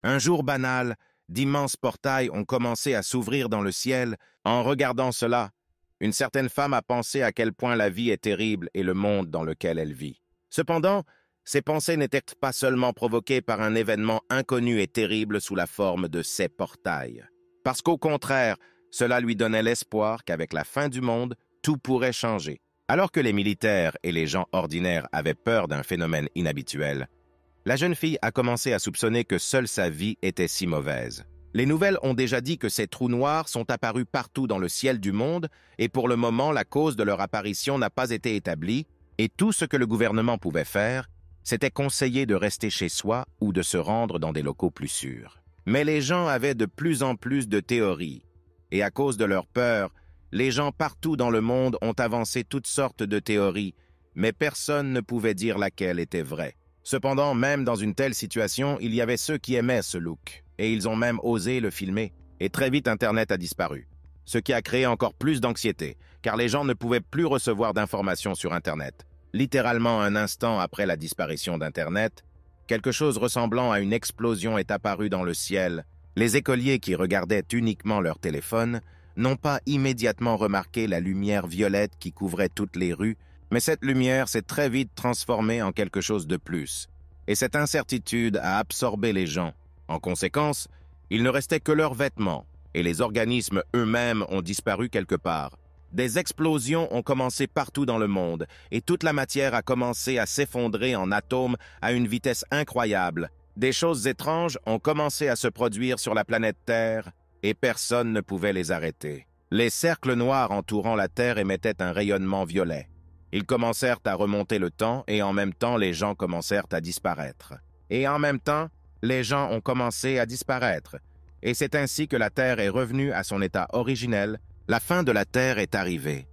Un jour banal, d'immenses portails ont commencé à s'ouvrir dans le ciel. En regardant cela, une certaine femme a pensé à quel point la vie est terrible et le monde dans lequel elle vit. Cependant, ces pensées n'étaient pas seulement provoquées par un événement inconnu et terrible sous la forme de ces portails. Parce qu'au contraire, cela lui donnait l'espoir qu'avec la fin du monde, tout pourrait changer. Alors que les militaires et les gens ordinaires avaient peur d'un phénomène inhabituel, la jeune fille a commencé à soupçonner que seule sa vie était si mauvaise. Les nouvelles ont déjà dit que ces trous noirs sont apparus partout dans le ciel du monde et pour le moment, la cause de leur apparition n'a pas été établie et tout ce que le gouvernement pouvait faire, c'était conseiller de rester chez soi ou de se rendre dans des locaux plus sûrs. Mais les gens avaient de plus en plus de théories et à cause de leur peur, les gens partout dans le monde ont avancé toutes sortes de théories, mais personne ne pouvait dire laquelle était vraie. Cependant, même dans une telle situation, il y avait ceux qui aimaient ce look, et ils ont même osé le filmer. Et très vite, Internet a disparu, ce qui a créé encore plus d'anxiété, car les gens ne pouvaient plus recevoir d'informations sur Internet. Littéralement un instant après la disparition d'Internet, quelque chose ressemblant à une explosion est apparu dans le ciel. Les écoliers qui regardaient uniquement leur téléphone n'ont pas immédiatement remarqué la lumière violette qui couvrait toutes les rues, mais cette lumière s'est très vite transformée en quelque chose de plus. Et cette incertitude a absorbé les gens. En conséquence, il ne restait que leurs vêtements, et les organismes eux-mêmes ont disparu quelque part. Des explosions ont commencé partout dans le monde, et toute la matière a commencé à s'effondrer en atomes à une vitesse incroyable. Des choses étranges ont commencé à se produire sur la planète Terre, et personne ne pouvait les arrêter. Les cercles noirs entourant la Terre émettaient un rayonnement violet. Ils commencèrent à remonter le temps et en même temps, les gens commencèrent à disparaître. Et en même temps, les gens ont commencé à disparaître. Et c'est ainsi que la Terre est revenue à son état originel. La fin de la Terre est arrivée.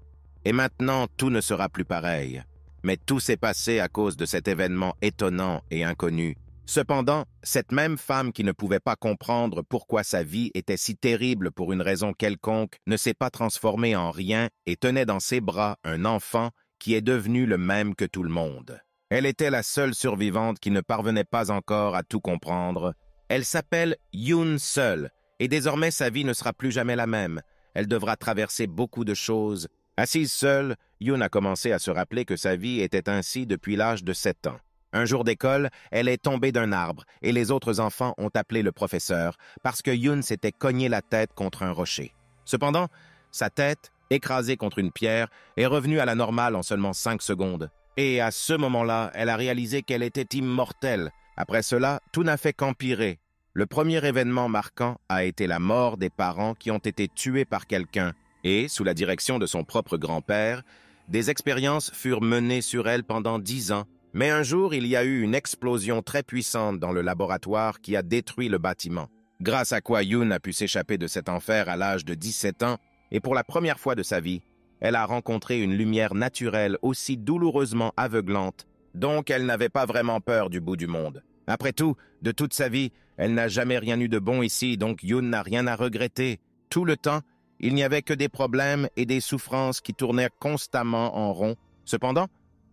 Et maintenant, tout ne sera plus pareil. Mais tout s'est passé à cause de cet événement étonnant et inconnu. Cependant, cette même femme qui ne pouvait pas comprendre pourquoi sa vie était si terrible pour une raison quelconque ne s'est pas transformée en rien et tenait dans ses bras un enfant qui est devenu le même que tout le monde. Elle était la seule survivante qui ne parvenait pas encore à tout comprendre. Elle s'appelle Yoon seule, et désormais sa vie ne sera plus jamais la même. Elle devra traverser beaucoup de choses. Assise seule, Yoon a commencé à se rappeler que sa vie était ainsi depuis l'âge de 7 ans. Un jour d'école, elle est tombée d'un arbre, et les autres enfants ont appelé le professeur parce que Yoon s'était cogné la tête contre un rocher. Cependant, sa tête, écrasée contre une pierre, est revenue à la normale en seulement 5 secondes. Et à ce moment-là, elle a réalisé qu'elle était immortelle. Après cela, tout n'a fait qu'empirer. Le premier événement marquant a été la mort des parents qui ont été tués par quelqu'un. Et, sous la direction de son propre grand-père, des expériences furent menées sur elle pendant 10 ans. Mais un jour, il y a eu une explosion très puissante dans le laboratoire qui a détruit le bâtiment. Grâce à quoi Yoon a pu s'échapper de cet enfer à l'âge de 17 ans, et pour la première fois de sa vie, elle a rencontré une lumière naturelle aussi douloureusement aveuglante, donc elle n'avait pas vraiment peur du bout du monde. Après tout, de toute sa vie, elle n'a jamais rien eu de bon ici, donc Yoon n'a rien à regretter. Tout le temps, il n'y avait que des problèmes et des souffrances qui tournaient constamment en rond. Cependant,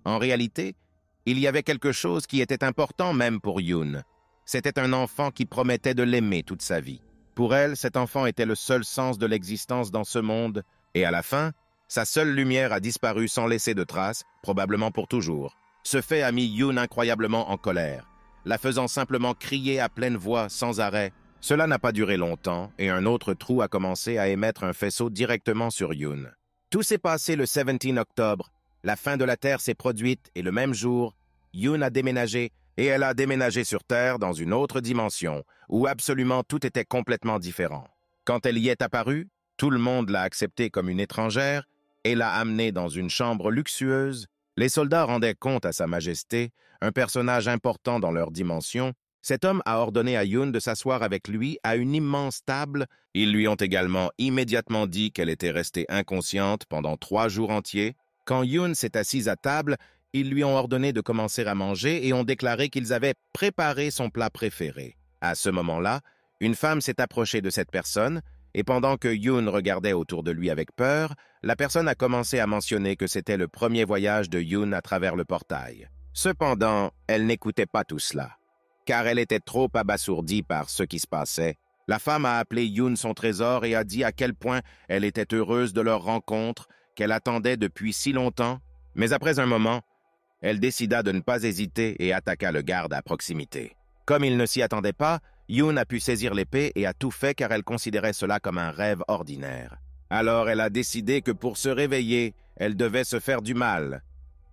en réalité, il y avait quelque chose qui était important même pour Yoon. C'était un enfant qui promettait de l'aimer toute sa vie. Pour elle, cet enfant était le seul sens de l'existence dans ce monde, et à la fin, sa seule lumière a disparu sans laisser de traces, probablement pour toujours. Ce fait a mis Yoon incroyablement en colère, la faisant simplement crier à pleine voix sans arrêt. Cela n'a pas duré longtemps, et un autre trou a commencé à émettre un faisceau directement sur Yoon. Tout s'est passé le 17 octobre, la fin de la Terre s'est produite, et le même jour, Yoon a déménagé, et elle a déménagé sur Terre dans une autre dimension, où absolument tout était complètement différent. Quand elle y est apparue, tout le monde l'a acceptée comme une étrangère et l'a amenée dans une chambre luxueuse. Les soldats rendaient compte à Sa Majesté, un personnage important dans leur dimension. Cet homme a ordonné à Yoon de s'asseoir avec lui à une immense table. Ils lui ont également immédiatement dit qu'elle était restée inconsciente pendant 3 jours entiers. Quand Yoon s'est assise à table, ils lui ont ordonné de commencer à manger et ont déclaré qu'ils avaient préparé son plat préféré. À ce moment-là, une femme s'est approchée de cette personne et pendant que Yoon regardait autour de lui avec peur, la personne a commencé à mentionner que c'était le premier voyage de Yoon à travers le portail. Cependant, elle n'écoutait pas tout cela. car elle était trop abasourdie par ce qui se passait. La femme a appelé Yoon son trésor et a dit à quel point elle était heureuse de leur rencontre, qu'elle attendait depuis si longtemps. Mais après un moment, elle décida de ne pas hésiter et attaqua le garde à proximité. Comme il ne s'y attendait pas, Yoon a pu saisir l'épée et a tout fait car elle considérait cela comme un rêve ordinaire. Alors elle a décidé que pour se réveiller, elle devait se faire du mal,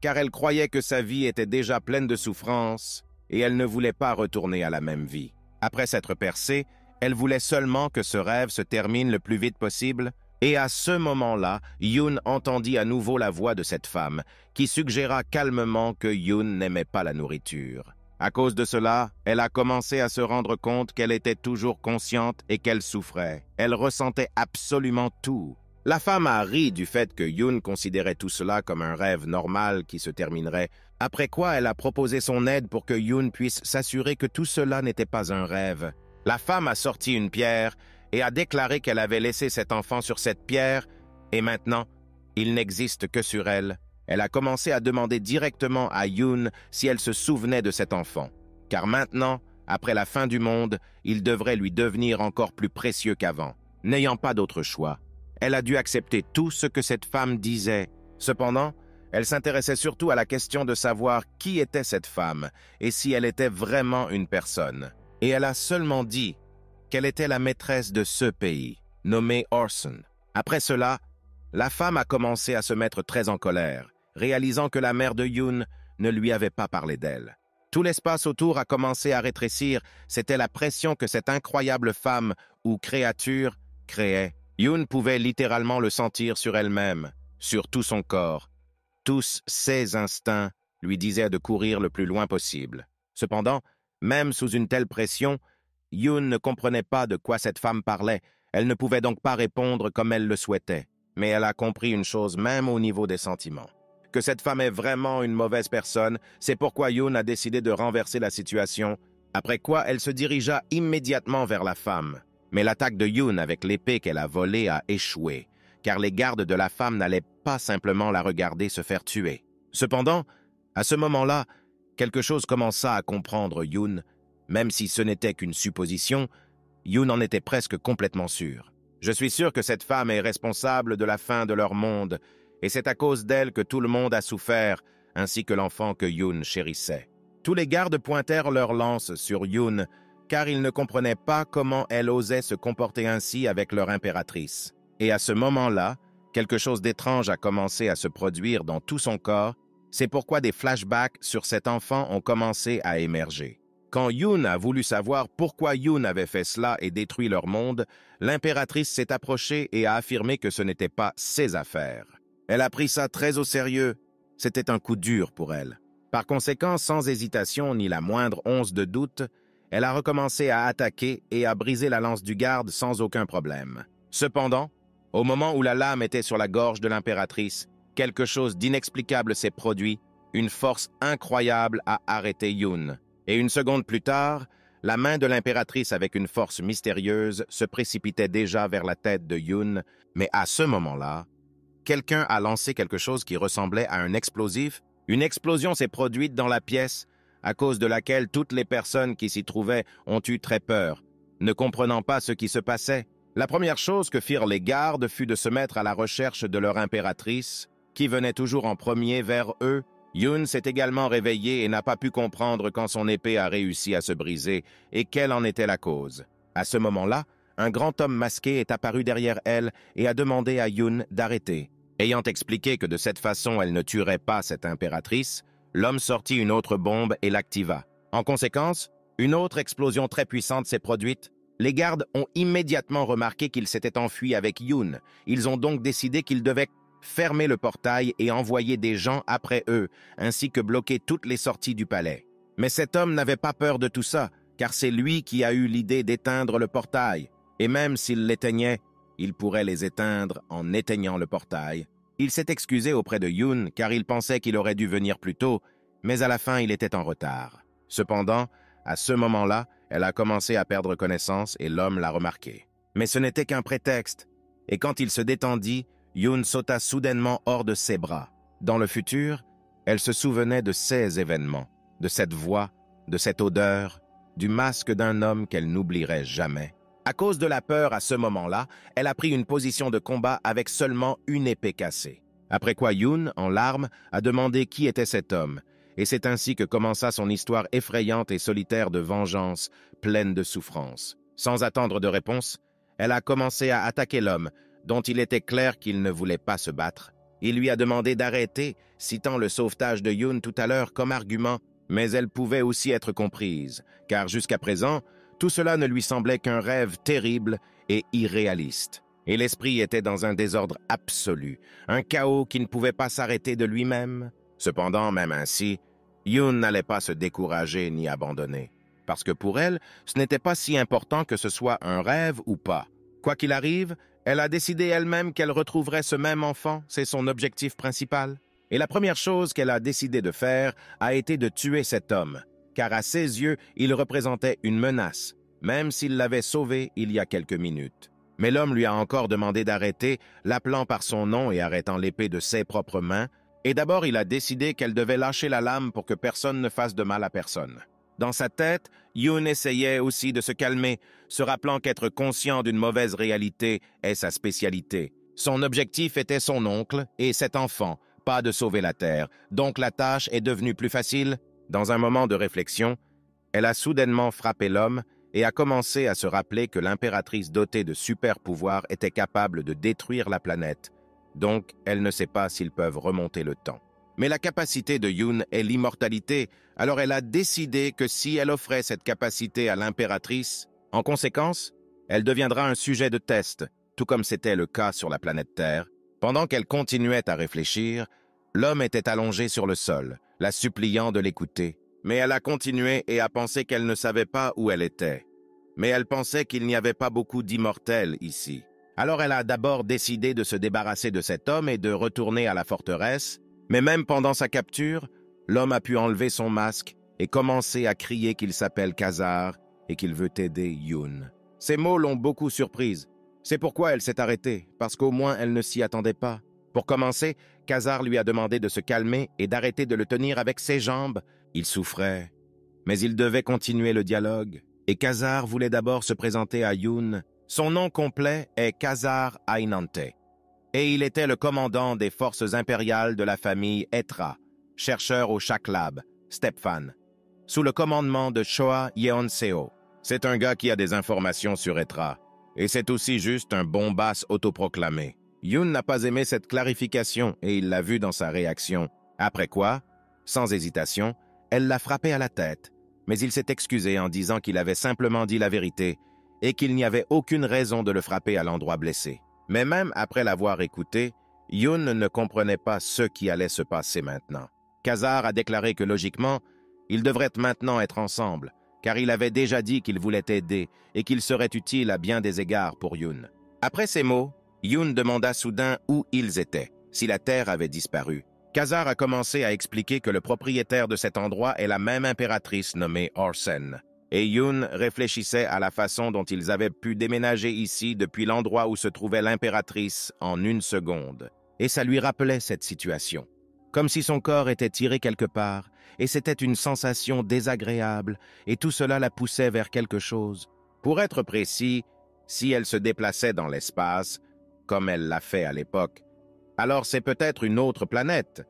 car elle croyait que sa vie était déjà pleine de souffrances et elle ne voulait pas retourner à la même vie. Après s'être percée, elle voulait seulement que ce rêve se termine le plus vite possible, et à ce moment-là, Yoon entendit à nouveau la voix de cette femme, qui suggéra calmement que Yoon n'aimait pas la nourriture. À cause de cela, elle a commencé à se rendre compte qu'elle était toujours consciente et qu'elle souffrait. Elle ressentait absolument tout. La femme a ri du fait que Yoon considérait tout cela comme un rêve normal qui se terminerait, après quoi elle a proposé son aide pour que Yoon puisse s'assurer que tout cela n'était pas un rêve. La femme a sorti une pierre et a déclaré qu'elle avait laissé cet enfant sur cette pierre, et maintenant, il n'existe que sur elle. Elle a commencé à demander directement à Yoon si elle se souvenait de cet enfant, car maintenant, après la fin du monde, il devrait lui devenir encore plus précieux qu'avant. N'ayant pas d'autre choix, elle a dû accepter tout ce que cette femme disait. Cependant, elle s'intéressait surtout à la question de savoir qui était cette femme et si elle était vraiment une personne. Et elle a seulement dit qu'elle était la maîtresse de ce pays, nommée Orson. Après cela, la femme a commencé à se mettre très en colère, réalisant que la mère de Yoon ne lui avait pas parlé d'elle. Tout l'espace autour a commencé à rétrécir, c'était la pression que cette incroyable femme ou créature créait. Yoon pouvait littéralement le sentir sur elle-même, sur tout son corps. Tous ses instincts lui disaient de courir le plus loin possible. Cependant, même sous une telle pression, Yoon ne comprenait pas de quoi cette femme parlait. Elle ne pouvait donc pas répondre comme elle le souhaitait. Mais elle a compris une chose même au niveau des sentiments. Que cette femme est vraiment une mauvaise personne, c'est pourquoi Yoon a décidé de renverser la situation, après quoi elle se dirigea immédiatement vers la femme. Mais l'attaque de Yoon avec l'épée qu'elle a volée a échoué, car les gardes de la femme n'allaient pas simplement la regarder se faire tuer. Cependant, à ce moment-là, quelque chose commença à comprendre Yoon. Même si ce n'était qu'une supposition, Yoon en était presque complètement sûr. Je suis sûr que cette femme est responsable de la fin de leur monde, et c'est à cause d'elle que tout le monde a souffert, ainsi que l'enfant que Yoon chérissait. Tous les gardes pointèrent leurs lances sur Yoon, car ils ne comprenaient pas comment elle osait se comporter ainsi avec leur impératrice. Et à ce moment-là, quelque chose d'étrange a commencé à se produire dans tout son corps, c'est pourquoi des flashbacks sur cet enfant ont commencé à émerger. Quand Yoon a voulu savoir pourquoi Yoon avait fait cela et détruit leur monde, l'impératrice s'est approchée et a affirmé que ce n'était pas ses affaires. Elle a pris ça très au sérieux. C'était un coup dur pour elle. Par conséquent, sans hésitation ni la moindre once de doute, elle a recommencé à attaquer et à briser la lance du garde sans aucun problème. Cependant, au moment où la lame était sur la gorge de l'impératrice, quelque chose d'inexplicable s'est produit. Une force incroyable a arrêté Yoon. Et une seconde plus tard, la main de l'impératrice avec une force mystérieuse se précipitait déjà vers la tête de Yoon, mais à ce moment-là, quelqu'un a lancé quelque chose qui ressemblait à un explosif. Une explosion s'est produite dans la pièce, à cause de laquelle toutes les personnes qui s'y trouvaient ont eu très peur, ne comprenant pas ce qui se passait. La première chose que firent les gardes fut de se mettre à la recherche de leur impératrice, qui venait toujours en premier vers eux. Yoon s'est également réveillé et n'a pas pu comprendre quand son épée a réussi à se briser et quelle en était la cause. À ce moment-là, un grand homme masqué est apparu derrière elle et a demandé à Yoon d'arrêter. Ayant expliqué que de cette façon elle ne tuerait pas cette impératrice, l'homme sortit une autre bombe et l'activa. En conséquence, une autre explosion très puissante s'est produite. Les gardes ont immédiatement remarqué qu'il s'était enfui avec Yoon. Ils ont donc décidé qu'ils devaient fermer le portail et envoyer des gens après eux, ainsi que bloquer toutes les sorties du palais. Mais cet homme n'avait pas peur de tout ça, car c'est lui qui a eu l'idée d'éteindre le portail. Et même s'il l'éteignait, il pourrait les éteindre en éteignant le portail. Il s'est excusé auprès de Yoon, car il pensait qu'il aurait dû venir plus tôt, mais à la fin il était en retard. Cependant, à ce moment-là, elle a commencé à perdre connaissance et l'homme l'a remarqué. Mais ce n'était qu'un prétexte, et quand il se détendit, Yoon sauta soudainement hors de ses bras. Dans le futur, elle se souvenait de ces événements, de cette voix, de cette odeur, du masque d'un homme qu'elle n'oublierait jamais. À cause de la peur à ce moment-là, elle a pris une position de combat avec seulement une épée cassée. Après quoi Yoon, en larmes, a demandé qui était cet homme, et c'est ainsi que commença son histoire effrayante et solitaire de vengeance, pleine de souffrance. Sans attendre de réponse, elle a commencé à attaquer l'homme, dont il était clair qu'il ne voulait pas se battre. Il lui a demandé d'arrêter, citant le sauvetage de Yoon tout à l'heure comme argument, mais elle pouvait aussi être comprise, car jusqu'à présent, tout cela ne lui semblait qu'un rêve terrible et irréaliste. Et l'esprit était dans un désordre absolu, un chaos qui ne pouvait pas s'arrêter de lui-même. Cependant, même ainsi, Yoon n'allait pas se décourager ni abandonner, parce que pour elle, ce n'était pas si important que ce soit un rêve ou pas. Quoi qu'il arrive, elle a décidé elle-même qu'elle retrouverait ce même enfant, c'est son objectif principal. Et la première chose qu'elle a décidé de faire a été de tuer cet homme, car à ses yeux, il représentait une menace, même s'il l'avait sauvé il y a quelques minutes. Mais l'homme lui a encore demandé d'arrêter, l'appelant par son nom et arrêtant l'épée de ses propres mains, et d'abord il a décidé qu'elle devait lâcher la lame pour que personne ne fasse de mal à personne. Dans sa tête, Yoon essayait aussi de se calmer, se rappelant qu'être conscient d'une mauvaise réalité est sa spécialité. Son objectif était son oncle et cet enfant, pas de sauver la Terre, donc la tâche est devenue plus facile. Dans un moment de réflexion, elle a soudainement frappé l'homme et a commencé à se rappeler que l'impératrice dotée de super-pouvoirs était capable de détruire la planète. Donc, elle ne sait pas s'ils peuvent remonter le temps. Mais la capacité de Yoon est l'immortalité, alors elle a décidé que si elle offrait cette capacité à l'impératrice, en conséquence, elle deviendra un sujet de test, tout comme c'était le cas sur la planète Terre. Pendant qu'elle continuait à réfléchir, l'homme était allongé sur le sol, la suppliant de l'écouter. Mais elle a continué et a pensé qu'elle ne savait pas où elle était. Mais elle pensait qu'il n'y avait pas beaucoup d'immortels ici. Alors elle a d'abord décidé de se débarrasser de cet homme et de retourner à la forteresse, mais même pendant sa capture, l'homme a pu enlever son masque et commencer à crier qu'il s'appelle Quasar et qu'il veut aider Yoon. Ces mots l'ont beaucoup surprise. C'est pourquoi elle s'est arrêtée, parce qu'au moins elle ne s'y attendait pas. Pour commencer, Quasar lui a demandé de se calmer et d'arrêter de le tenir avec ses jambes. Il souffrait, mais il devait continuer le dialogue. Et Quasar voulait d'abord se présenter à Yoon. Son nom complet est Quasar Ainante. Et il était le commandant des forces impériales de la famille Etra, chercheur au Shaklab, Stepfan, sous le commandement de Choa Yeonseo. C'est un gars qui a des informations sur Etra. Et c'est aussi juste un bombasse autoproclamé. Yoon n'a pas aimé cette clarification et il l'a vu dans sa réaction. Après quoi, sans hésitation, elle l'a frappé à la tête, mais il s'est excusé en disant qu'il avait simplement dit la vérité et qu'il n'y avait aucune raison de le frapper à l'endroit blessé. Mais même après l'avoir écouté, Yoon ne comprenait pas ce qui allait se passer maintenant. Quasar a déclaré que logiquement, ils devraient maintenant être ensemble, car il avait déjà dit qu'il voulait aider et qu'il serait utile à bien des égards pour Yoon. Après ces mots, Yoon demanda soudain où ils étaient, si la Terre avait disparu. Quasar a commencé à expliquer que le propriétaire de cet endroit est la même impératrice nommée Orsen. Et Yoon réfléchissait à la façon dont ils avaient pu déménager ici depuis l'endroit où se trouvait l'impératrice en une seconde. Et ça lui rappelait cette situation. Comme si son corps était tiré quelque part, et c'était une sensation désagréable, et tout cela la poussait vers quelque chose. Pour être précis, si elle se déplaçait dans l'espace, comme elle l'a fait à l'époque, alors c'est peut-être une autre planète.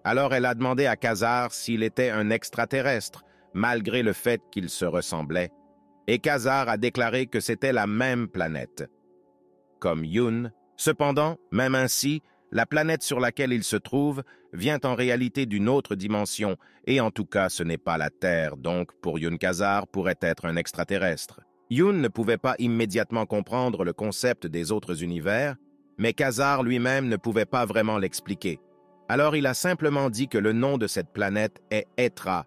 Alors elle a demandé à Quasar s'il était un extraterrestre, malgré le fait qu'ils se ressemblaient. Et Quasar a déclaré que c'était la même planète. Comme Yoon, cependant, même ainsi, la planète sur laquelle il se trouve vient en réalité d'une autre dimension, et en tout cas ce n'est pas la Terre, donc pour Yoon Quasar pourrait être un extraterrestre. Yoon ne pouvait pas immédiatement comprendre le concept des autres univers, mais Quasar lui-même ne pouvait pas vraiment l'expliquer. Alors il a simplement dit que le nom de cette planète est Etra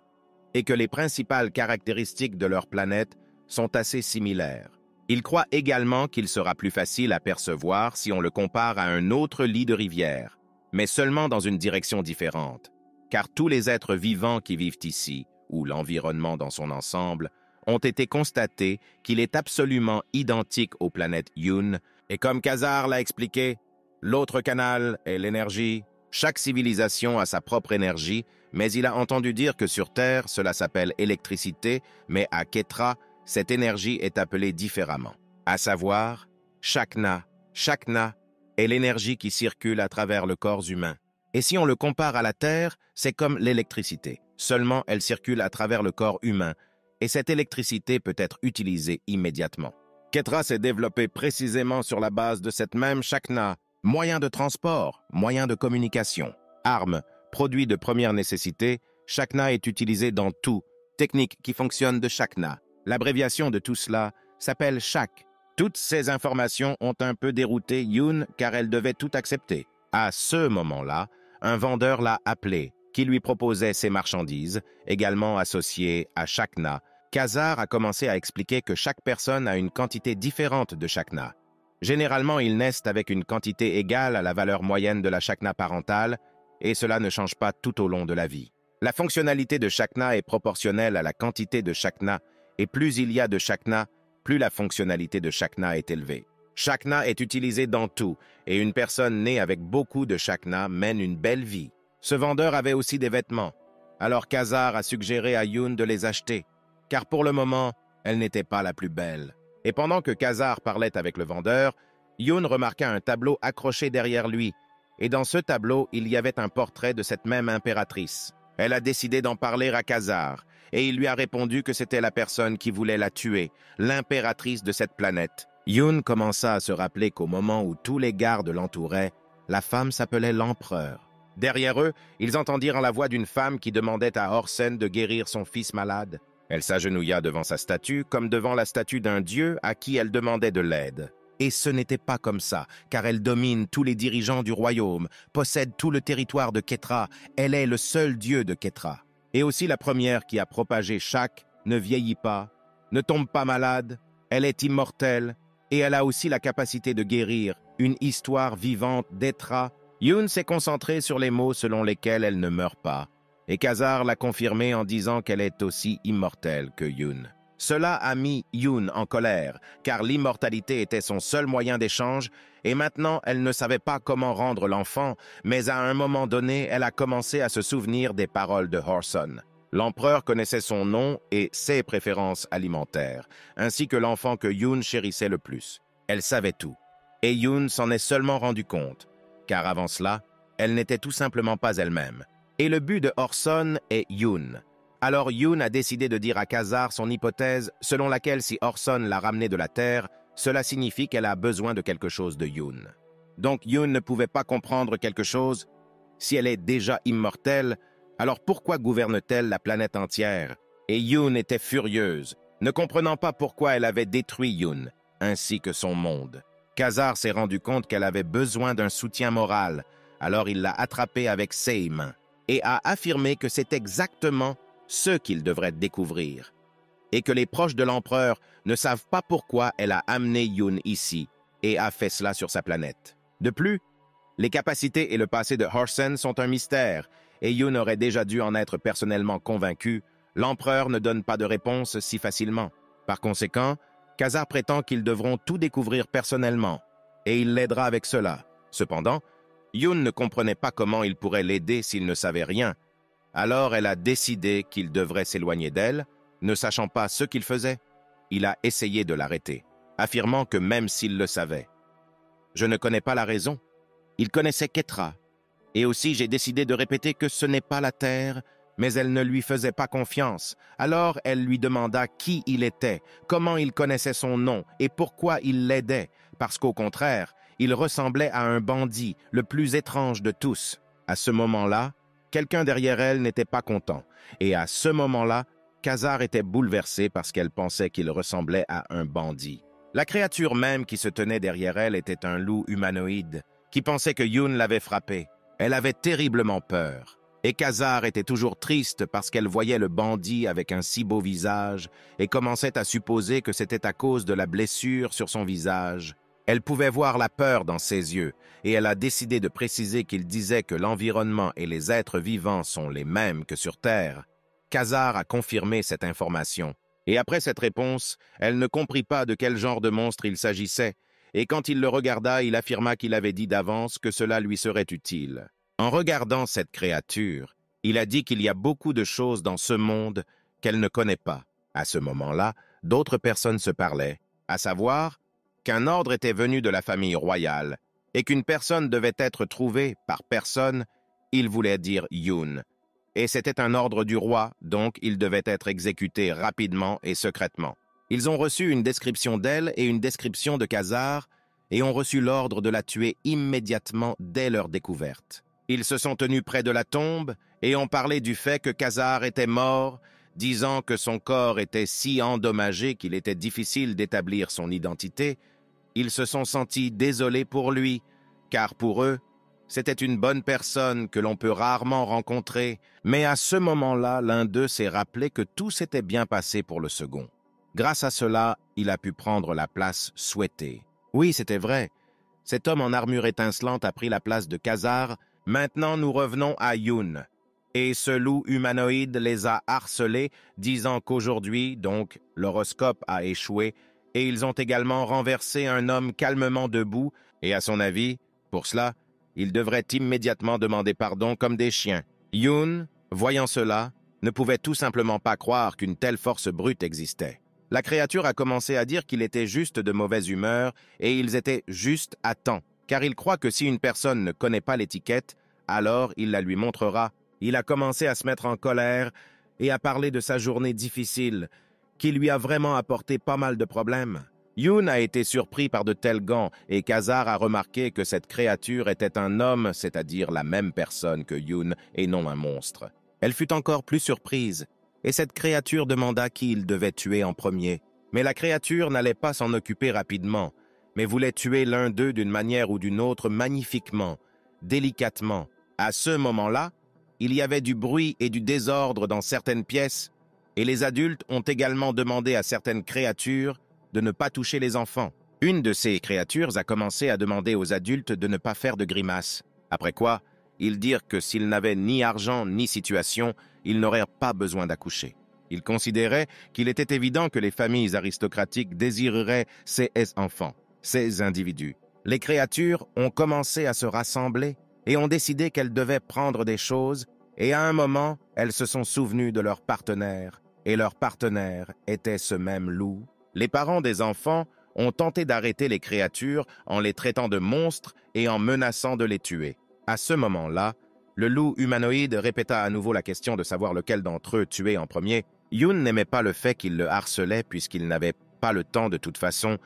et que les principales caractéristiques de leur planète sont assez similaires. Il croit également qu'il sera plus facile à percevoir si on le compare à un autre lit de rivière, mais seulement dans une direction différente, car tous les êtres vivants qui vivent ici, ou l'environnement dans son ensemble, ont été constatés qu'il est absolument identique aux planètes Yoon. Et comme Quasar l'a expliqué, l'autre canal est l'énergie. Chaque civilisation a sa propre énergie, Mais il a entendu dire que sur Terre, cela s'appelle électricité, mais à Ketra, cette énergie est appelée différemment. À savoir, Shakna. Shakna est l'énergie qui circule à travers le corps humain. Et si on le compare à la Terre, c'est comme l'électricité. Seulement, elle circule à travers le corps humain, et cette électricité peut être utilisée immédiatement. Ketra s'est développé précisément sur la base de cette même Shakna, moyen de transport, moyen de communication, armes, produits de première nécessité. Shakna est utilisé dans tout, technique qui fonctionne de Shakna. L'abréviation de tout cela s'appelle Shak. Toutes ces informations ont un peu dérouté Yoon car elle devait tout accepter. À ce moment-là, un vendeur l'a appelé, qui lui proposait ses marchandises, également associées à Shakna. Khazar a commencé à expliquer que chaque personne a une quantité différente de Shakna. Généralement, ils naissent avec une quantité égale à la valeur moyenne de la Shakna parentale, et cela ne change pas tout au long de la vie. La fonctionnalité de Shakna est proportionnelle à la quantité de Shakna, et plus il y a de Shakna, plus la fonctionnalité de Shakna est élevée. Shakna est utilisé dans tout, et une personne née avec beaucoup de Shakna mène une belle vie. Ce vendeur avait aussi des vêtements, alors Khazar a suggéré à Yoon de les acheter, car pour le moment, elle n'était pas la plus belle. Et pendant que Khazar parlait avec le vendeur, Yoon remarqua un tableau accroché derrière lui, et dans ce tableau, il y avait un portrait de cette même impératrice. Elle a décidé d'en parler à Khazar, et il lui a répondu que c'était la personne qui voulait la tuer, l'impératrice de cette planète. Yoon commença à se rappeler qu'au moment où tous les gardes l'entouraient, la femme s'appelait l'empereur. Derrière eux, ils entendirent la voix d'une femme qui demandait à Horsen de guérir son fils malade. Elle s'agenouilla devant sa statue, comme devant la statue d'un dieu à qui elle demandait de l'aide. Et ce n'était pas comme ça, car elle domine tous les dirigeants du royaume, possède tout le territoire de Ketra, elle est le seul dieu de Ketra. Et aussi la première qui a propagé Shak ne vieillit pas, ne tombe pas malade, elle est immortelle, et elle a aussi la capacité de guérir, une histoire vivante d'Etra. Yoon s'est concentré sur les mots selon lesquels elle ne meurt pas, et Khazar l'a confirmé en disant qu'elle est aussi immortelle que Yoon. Cela a mis Yoon en colère, car l'immortalité était son seul moyen d'échange, et maintenant elle ne savait pas comment rendre l'enfant, mais à un moment donné, elle a commencé à se souvenir des paroles de Horson. L'empereur connaissait son nom et ses préférences alimentaires, ainsi que l'enfant que Yoon chérissait le plus. Elle savait tout, et Yoon s'en est seulement rendu compte, car avant cela, elle n'était tout simplement pas elle-même. Et le but de Horson est Yoon. Alors Yoon a décidé de dire à Khazar son hypothèse selon laquelle si Horson l'a ramenée de la Terre, cela signifie qu'elle a besoin de quelque chose de Yoon. Donc Yoon ne pouvait pas comprendre quelque chose. Si elle est déjà immortelle, alors pourquoi gouverne-t-elle la planète entière? Et Yoon était furieuse, ne comprenant pas pourquoi elle avait détruit Yoon, ainsi que son monde. Khazar s'est rendu compte qu'elle avait besoin d'un soutien moral, alors il l'a attrapée avec ses mains et a affirmé que c'est exactement ce qu'il devrait découvrir, et que les proches de l'empereur ne savent pas pourquoi elle a amené Yoon ici et a fait cela sur sa planète. De plus, les capacités et le passé de Horsen sont un mystère, et Yoon aurait déjà dû en être personnellement convaincu. L'empereur ne donne pas de réponse si facilement. Par conséquent, Khazar prétend qu'ils devront tout découvrir personnellement, et il l'aidera avec cela. Cependant, Yoon ne comprenait pas comment il pourrait l'aider s'il ne savait rien. Alors elle a décidé qu'il devrait s'éloigner d'elle, ne sachant pas ce qu'il faisait. Il a essayé de l'arrêter, affirmant que même s'il le savait. Je ne connais pas la raison. Il connaissait Ketra. Et aussi j'ai décidé de répéter que ce n'est pas la Terre, mais elle ne lui faisait pas confiance. Alors elle lui demanda qui il était, comment il connaissait son nom et pourquoi il l'aidait, parce qu'au contraire, il ressemblait à un bandit, le plus étrange de tous. À ce moment-là, quelqu'un derrière elle n'était pas content, et à ce moment-là, Khazar était bouleversé parce qu'elle pensait qu'il ressemblait à un bandit. La créature même qui se tenait derrière elle était un loup humanoïde, qui pensait que Yoon l'avait frappé. Elle avait terriblement peur, et Khazar était toujours triste parce qu'elle voyait le bandit avec un si beau visage et commençait à supposer que c'était à cause de la blessure sur son visage. Elle pouvait voir la peur dans ses yeux, et elle a décidé de préciser qu'il disait que l'environnement et les êtres vivants sont les mêmes que sur Terre. Khazar a confirmé cette information, et après cette réponse, elle ne comprit pas de quel genre de monstre il s'agissait, et quand il le regarda, il affirma qu'il avait dit d'avance que cela lui serait utile. En regardant cette créature, Il a dit qu'il y a beaucoup de choses dans ce monde qu'elle ne connaît pas. À ce moment-là, d'autres personnes se parlaient, à savoir qu'un ordre était venu de la famille royale et qu'une personne devait être trouvée par personne, il voulait dire Yoon. Et c'était un ordre du roi, donc il devait être exécuté rapidement et secrètement. Ils ont reçu une description d'elle et une description de Khazar et ont reçu l'ordre de la tuer immédiatement dès leur découverte. Ils se sont tenus près de la tombe et ont parlé du fait que Khazar était mort, disant que son corps était si endommagé qu'il était difficile d'établir son identité. Ils se sont sentis désolés pour lui, car pour eux, c'était une bonne personne que l'on peut rarement rencontrer, mais à ce moment-là, l'un d'eux s'est rappelé que tout s'était bien passé pour le second. Grâce à cela, il a pu prendre la place souhaitée. Oui, c'était vrai. Cet homme en armure étincelante a pris la place de Khazar. Maintenant, nous revenons à Yoon. Et ce loup humanoïde les a harcelés, disant qu'aujourd'hui, donc, l'horoscope a échoué, et ils ont également renversé un homme calmement debout, et à son avis, pour cela, ils devraient immédiatement demander pardon comme des chiens. Yoon, voyant cela, ne pouvait tout simplement pas croire qu'une telle force brute existait. La créature a commencé à dire qu'il était juste de mauvaise humeur et ils étaient juste à temps, car il croit que si une personne ne connaît pas l'étiquette, alors il la lui montrera. Il a commencé à se mettre en colère et à parler de sa journée difficile, qui lui a vraiment apporté pas mal de problèmes. Yoon a été surpris par de tels gants et Khazar a remarqué que cette créature était un homme, c'est-à-dire la même personne que Yoon et non un monstre. Elle fut encore plus surprise et cette créature demanda qui il devait tuer en premier. Mais la créature n'allait pas s'en occuper rapidement, mais voulait tuer l'un d'eux d'une manière ou d'une autre magnifiquement, délicatement. À ce moment-là, il y avait du bruit et du désordre dans certaines pièces, et les adultes ont également demandé à certaines créatures de ne pas toucher les enfants. Une de ces créatures a commencé à demander aux adultes de ne pas faire de grimaces. Après quoi, ils dirent que s'ils n'avaient ni argent ni situation, ils n'auraient pas besoin d'accoucher. Ils considéraient qu'il était évident que les familles aristocratiques désireraient ces enfants, ces individus. Les créatures ont commencé à se rassembler et ont décidé qu'elles devaient prendre des choses, et à un moment, elles se sont souvenues de leur partenaire, et leur partenaire était ce même loup. Les parents des enfants ont tenté d'arrêter les créatures en les traitant de monstres et en menaçant de les tuer. À ce moment-là, le loup humanoïde répéta à nouveau la question de savoir lequel d'entre eux tuer en premier. Yoon n'aimait pas le fait qu'il le harcelait puisqu'il n'avait pas le temps de toute façon,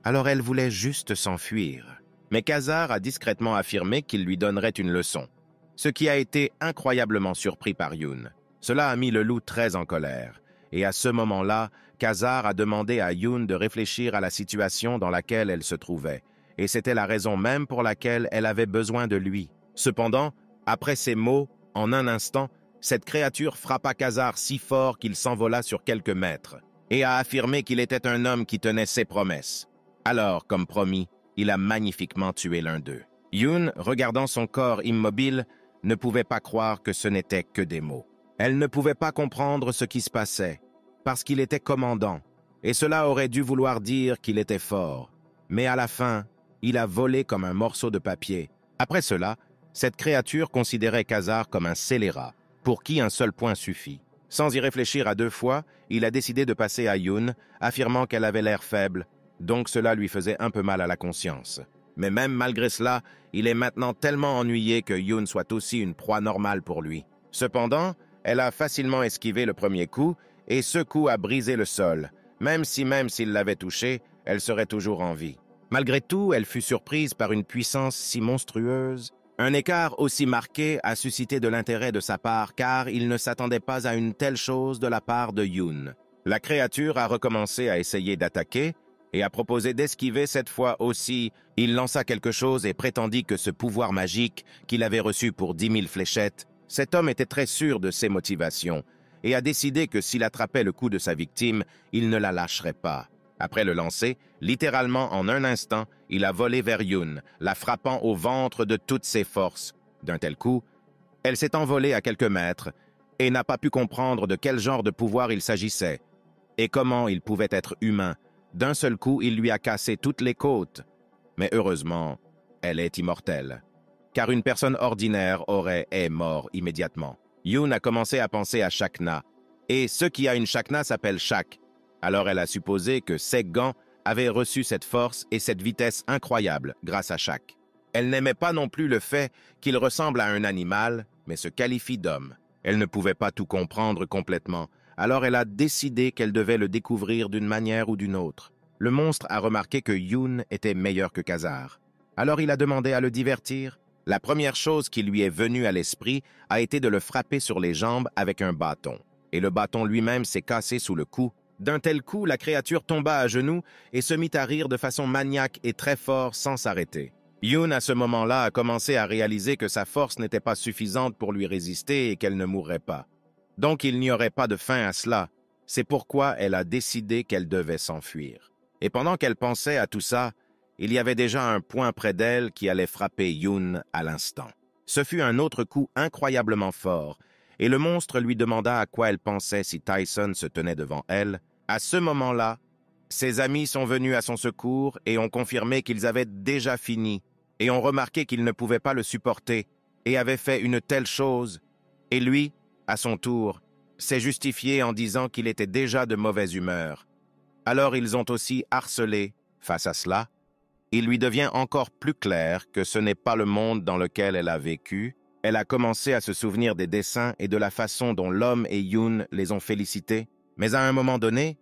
alors elle voulait juste s'enfuir. Mais Khazar a discrètement affirmé qu'il lui donnerait une leçon, ce qui a été incroyablement surpris par Yoon. Cela a mis le loup très en colère, et à ce moment-là, Khazar a demandé à Yoon de réfléchir à la situation dans laquelle elle se trouvait, et c'était la raison même pour laquelle elle avait besoin de lui. Cependant, après ces mots, en un instant, cette créature frappa Khazar si fort qu'il s'envola sur quelques mètres, et a affirmé qu'il était un homme qui tenait ses promesses. Alors, comme promis, il a magnifiquement tué l'un d'eux. Yoon, regardant son corps immobile, ne pouvait pas croire que ce n'était que des mots. Elle ne pouvait pas comprendre ce qui se passait, parce qu'il était commandant, et cela aurait dû vouloir dire qu'il était fort. Mais à la fin, il a volé comme un morceau de papier. Après cela, cette créature considérait Khazar comme un scélérat, pour qui un seul point suffit. Sans y réfléchir à deux fois, il a décidé de passer à Yoon, affirmant qu'elle avait l'air faible, donc cela lui faisait un peu mal à la conscience. Mais même malgré cela, il est maintenant tellement ennuyé que Yoon soit aussi une proie normale pour lui. Cependant, elle a facilement esquivé le premier coup, et ce coup a brisé le sol. Même s'il l'avait touché, elle serait toujours en vie. Malgré tout, elle fut surprise par une puissance si monstrueuse. Un écart aussi marqué a suscité de l'intérêt de sa part, car il ne s'attendait pas à une telle chose de la part de Yoon. La créature a recommencé à essayer d'attaquer, et a proposé d'esquiver cette fois aussi. Il lança quelque chose et prétendit que ce pouvoir magique qu'il avait reçu pour 10 000 fléchettes, cet homme était très sûr de ses motivations et a décidé que s'il attrapait le coup de sa victime, il ne la lâcherait pas. Après le lancer, littéralement en un instant, il a volé vers Yoon, la frappant au ventre de toutes ses forces. D'un tel coup, elle s'est envolée à quelques mètres et n'a pas pu comprendre de quel genre de pouvoir il s'agissait et comment il pouvait être humain. D'un seul coup, il lui a cassé toutes les côtes. Mais heureusement, elle est immortelle, car une personne ordinaire est mort immédiatement. Yoon a commencé à penser à Shakna, et ce qui a une Shakna s'appelle Shak. Alors elle a supposé que Seggan avait reçu cette force et cette vitesse incroyable grâce à Shak. Elle n'aimait pas non plus le fait qu'il ressemble à un animal, mais se qualifie d'homme. Elle ne pouvait pas tout comprendre complètement, alors elle a décidé qu'elle devait le découvrir d'une manière ou d'une autre. Le monstre a remarqué que Yoon était meilleur que Ka-Zar. Alors il a demandé à le divertir. La première chose qui lui est venue à l'esprit a été de le frapper sur les jambes avec un bâton. Et le bâton lui-même s'est cassé sous le cou. D'un tel coup, la créature tomba à genoux et se mit à rire de façon maniaque et très fort sans s'arrêter. Yoon, à ce moment-là, a commencé à réaliser que sa force n'était pas suffisante pour lui résister et qu'elle ne mourrait pas. Donc il n'y aurait pas de fin à cela. C'est pourquoi elle a décidé qu'elle devait s'enfuir. Et pendant qu'elle pensait à tout ça, il y avait déjà un point près d'elle qui allait frapper Yoon à l'instant. Ce fut un autre coup incroyablement fort, et le monstre lui demanda à quoi elle pensait si Tyson se tenait devant elle. À ce moment-là, ses amis sont venus à son secours et ont confirmé qu'ils avaient déjà fini, et ont remarqué qu'ils ne pouvaient pas le supporter, et avaient fait une telle chose. Et lui, à son tour, s'est justifié en disant qu'il était déjà de mauvaise humeur. Alors ils ont aussi harcelé. Face à cela, il lui devient encore plus clair que ce n'est pas le monde dans lequel elle a vécu. Elle a commencé à se souvenir des dessins et de la façon dont l'homme et Yoon les ont félicités. Mais à un moment donné,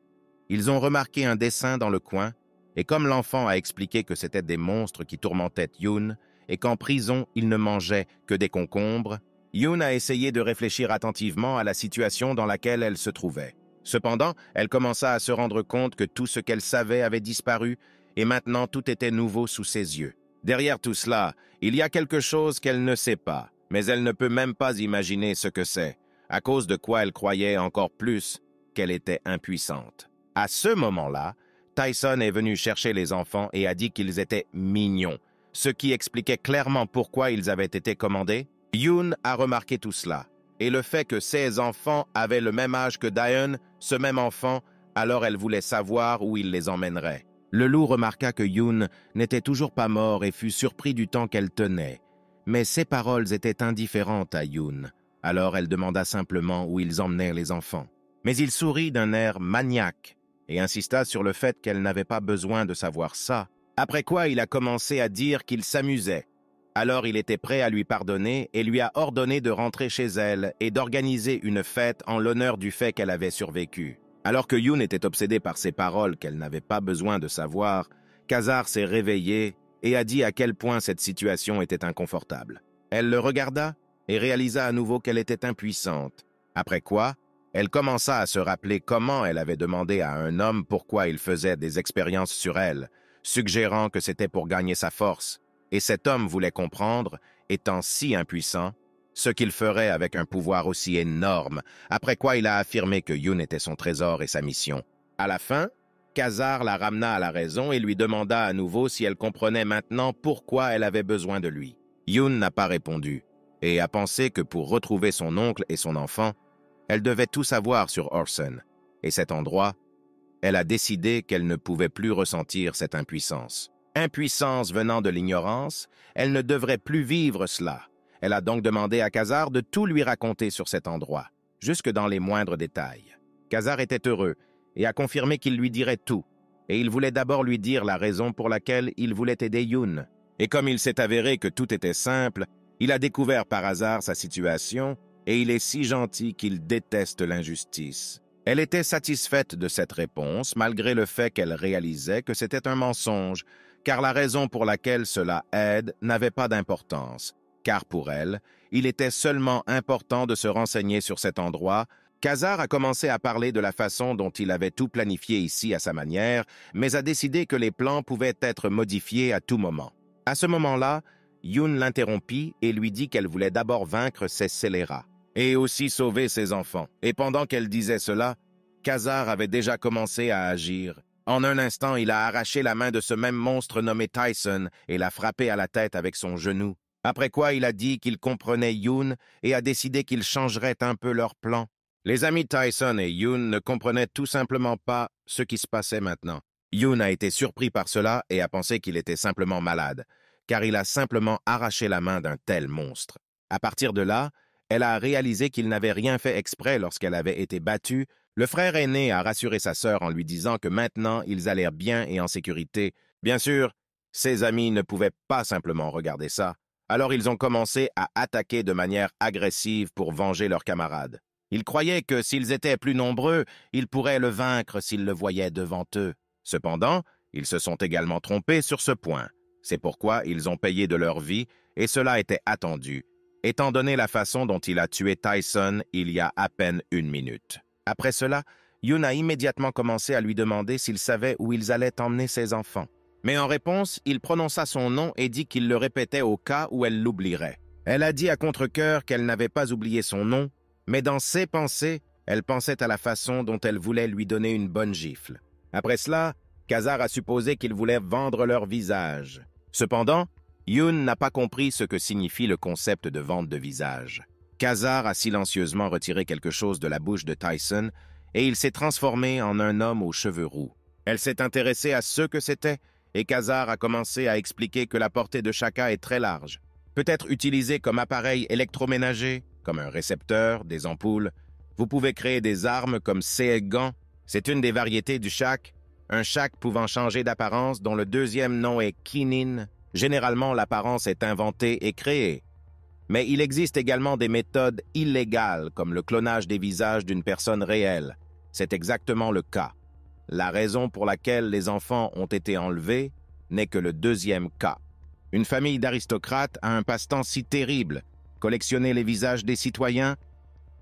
ils ont remarqué un dessin dans le coin, et comme l'enfant a expliqué que c'étaient des monstres qui tourmentaient Yoon, et qu'en prison, il ne mangeait que des concombres, Yoon a essayé de réfléchir attentivement à la situation dans laquelle elle se trouvait. Cependant, elle commença à se rendre compte que tout ce qu'elle savait avait disparu, et maintenant tout était nouveau sous ses yeux. Derrière tout cela, il y a quelque chose qu'elle ne sait pas, mais elle ne peut même pas imaginer ce que c'est, à cause de quoi elle croyait encore plus qu'elle était impuissante. À ce moment-là, Tyson est venu chercher les enfants et a dit qu'ils étaient mignons, ce qui expliquait clairement pourquoi ils avaient été commandés. Yoon a remarqué tout cela, et le fait que ses enfants avaient le même âge que Daeun, ce même enfant, alors elle voulait savoir où il les emmènerait. Le loup remarqua que Yoon n'était toujours pas mort et fut surpris du temps qu'elle tenait. Mais ses paroles étaient indifférentes à Yoon, alors elle demanda simplement où ils emmenèrent les enfants. Mais il sourit d'un air maniaque et insista sur le fait qu'elle n'avait pas besoin de savoir ça, après quoi il a commencé à dire qu'il s'amusait. Alors il était prêt à lui pardonner et lui a ordonné de rentrer chez elle et d'organiser une fête en l'honneur du fait qu'elle avait survécu. Alors que Yoon était obsédée par ces paroles qu'elle n'avait pas besoin de savoir, Ka-Zar s'est réveillé et a dit à quel point cette situation était inconfortable. Elle le regarda et réalisa à nouveau qu'elle était impuissante. Après quoi, elle commença à se rappeler comment elle avait demandé à un homme pourquoi il faisait des expériences sur elle, suggérant que c'était pour gagner sa force. Et cet homme voulait comprendre, étant si impuissant, ce qu'il ferait avec un pouvoir aussi énorme, après quoi il a affirmé que Yoon était son trésor et sa mission. À la fin, Ka-Zar la ramena à la raison et lui demanda à nouveau si elle comprenait maintenant pourquoi elle avait besoin de lui. Yoon n'a pas répondu, et a pensé que pour retrouver son oncle et son enfant, elle devait tout savoir sur Orson, et cet endroit, elle a décidé qu'elle ne pouvait plus ressentir cette impuissance. Impuissance venant de l'ignorance, elle ne devrait plus vivre cela. Elle a donc demandé à Ka-Zar de tout lui raconter sur cet endroit, jusque dans les moindres détails. Ka-Zar était heureux et a confirmé qu'il lui dirait tout, et il voulait d'abord lui dire la raison pour laquelle il voulait aider Yoon. Et comme il s'est avéré que tout était simple, il a découvert par hasard sa situation, et il est si gentil qu'il déteste l'injustice. Elle était satisfaite de cette réponse, malgré le fait qu'elle réalisait que c'était un mensonge, car la raison pour laquelle cela aide n'avait pas d'importance. Car pour elle, il était seulement important de se renseigner sur cet endroit. Ka-Zar a commencé à parler de la façon dont il avait tout planifié ici à sa manière, mais a décidé que les plans pouvaient être modifiés à tout moment. À ce moment-là, Yoon l'interrompit et lui dit qu'elle voulait d'abord vaincre ces scélérats, et aussi sauver ses enfants. Et pendant qu'elle disait cela, Ka-Zar avait déjà commencé à agir. En un instant, il a arraché la main de ce même monstre nommé Tyson et l'a frappé à la tête avec son genou. Après quoi, il a dit qu'il comprenait Yoon et a décidé qu'il changerait un peu leur plan. Les amis Tyson et Yoon ne comprenaient tout simplement pas ce qui se passait maintenant. Yoon a été surpris par cela et a pensé qu'il était simplement malade, car il a simplement arraché la main d'un tel monstre. À partir de là, elle a réalisé qu'il n'avait rien fait exprès lorsqu'elle avait été battue. Le frère aîné a rassuré sa sœur en lui disant que maintenant ils allaient bien et en sécurité. Bien sûr, ses amis ne pouvaient pas simplement regarder ça. Alors ils ont commencé à attaquer de manière agressive pour venger leurs camarades. Ils croyaient que s'ils étaient plus nombreux, ils pourraient le vaincre s'ils le voyaient devant eux. Cependant, ils se sont également trompés sur ce point. C'est pourquoi ils ont payé de leur vie, et cela était attendu, étant donné la façon dont il a tué Tyson il y a à peine 1 minute. Après cela, Yoon a immédiatement commencé à lui demander s'il savait où ils allaient emmener ses enfants. Mais en réponse, il prononça son nom et dit qu'il le répétait au cas où elle l'oublierait. Elle a dit à contre-cœur qu'elle n'avait pas oublié son nom, mais dans ses pensées, elle pensait à la façon dont elle voulait lui donner une bonne gifle. Après cela, Kazar a supposé qu'il voulait vendre leur visage. Cependant, Yoon n'a pas compris ce que signifie le concept de vente de visage. Kazar a silencieusement retiré quelque chose de la bouche de Tyson et il s'est transformé en un homme aux cheveux roux. Elle s'est intéressée à ce que c'était et Kazar a commencé à expliquer que la portée de chacun est très large. Peut être utilisé comme appareil électroménager, comme un récepteur, des ampoules. Vous pouvez créer des armes comme Seegan. C'est une des variétés du shak, un shak pouvant changer d'apparence dont le deuxième nom est Kinin. Généralement, l'apparence est inventée et créée. Mais il existe également des méthodes illégales comme le clonage des visages d'une personne réelle. C'est exactement le cas. La raison pour laquelle les enfants ont été enlevés n'est que le deuxième cas. Une famille d'aristocrates a un passe-temps si terrible, collectionner les visages des citoyens.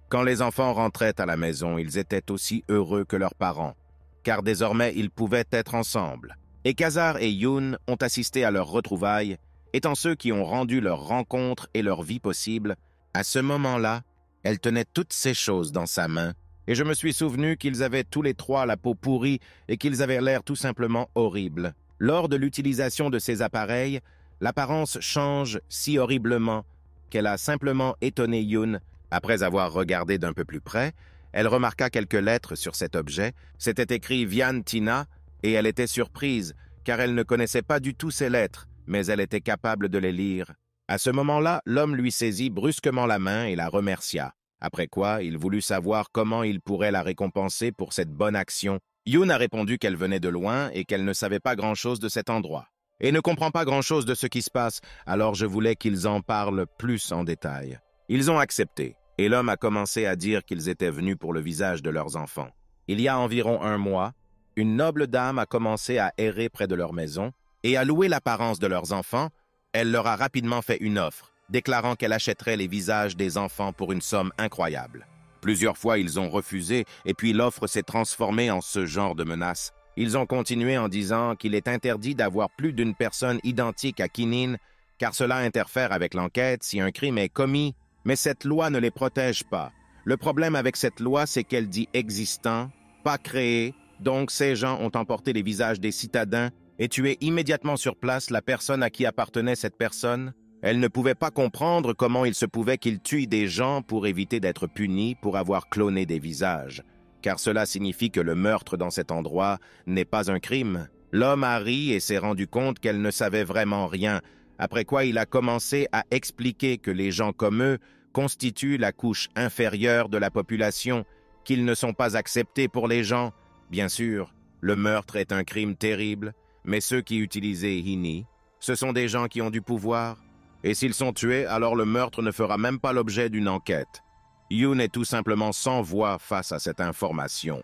Quand les enfants rentraient à la maison, ils étaient aussi heureux que leurs parents, car désormais ils pouvaient être ensemble. Et Kazar et Yoon ont assisté à leur retrouvailles, étant ceux qui ont rendu leur rencontre et leur vie possible. À ce moment-là, elle tenait toutes ces choses dans sa main, et je me suis souvenu qu'ils avaient tous les trois la peau pourrie et qu'ils avaient l'air tout simplement horribles. Lors de l'utilisation de ces appareils, l'apparence change si horriblement qu'elle a simplement étonné Yoon. Après avoir regardé d'un peu plus près, elle remarqua quelques lettres sur cet objet. C'était écrit Vian Tina, et elle était surprise, car elle ne connaissait pas du tout ces lettres, mais elle était capable de les lire. À ce moment-là, l'homme lui saisit brusquement la main et la remercia. Après quoi, il voulut savoir comment il pourrait la récompenser pour cette bonne action. Yoon a répondu qu'elle venait de loin et qu'elle ne savait pas grand-chose de cet endroit. Et ne comprend pas grand-chose de ce qui se passe, alors je voulais qu'ils en parlent plus en détail. Ils ont accepté, et l'homme a commencé à dire qu'ils étaient venus pour le visage de leurs enfants. Il y a environ 1 mois, une noble dame a commencé à errer près de leur maison, et à louer l'apparence de leurs enfants. Elle leur a rapidement fait une offre, déclarant qu'elle achèterait les visages des enfants pour une somme incroyable. Plusieurs fois, ils ont refusé, et puis l'offre s'est transformée en ce genre de menace. Ils ont continué en disant qu'il est interdit d'avoir plus d'une personne identique à Kinin, car cela interfère avec l'enquête si un crime est commis, mais cette loi ne les protège pas. Le problème avec cette loi, c'est qu'elle dit existant, pas créé, donc ces gens ont emporté les visages des citadins et tué immédiatement sur place la personne à qui appartenait cette personne. Elle ne pouvait pas comprendre comment il se pouvait qu'ils tuent des gens pour éviter d'être punis pour avoir cloné des visages, car cela signifie que le meurtre dans cet endroit n'est pas un crime. L'homme a ri et s'est rendu compte qu'elle ne savait vraiment rien, après quoi il a commencé à expliquer que les gens comme eux constituent la couche inférieure de la population, qu'ils ne sont pas acceptés pour les gens. Bien sûr, le meurtre est un crime terrible, mais ceux qui utilisaient Hini, ce sont des gens qui ont du pouvoir, et s'ils sont tués, alors le meurtre ne fera même pas l'objet d'une enquête. Yoon est tout simplement sans voix face à cette information.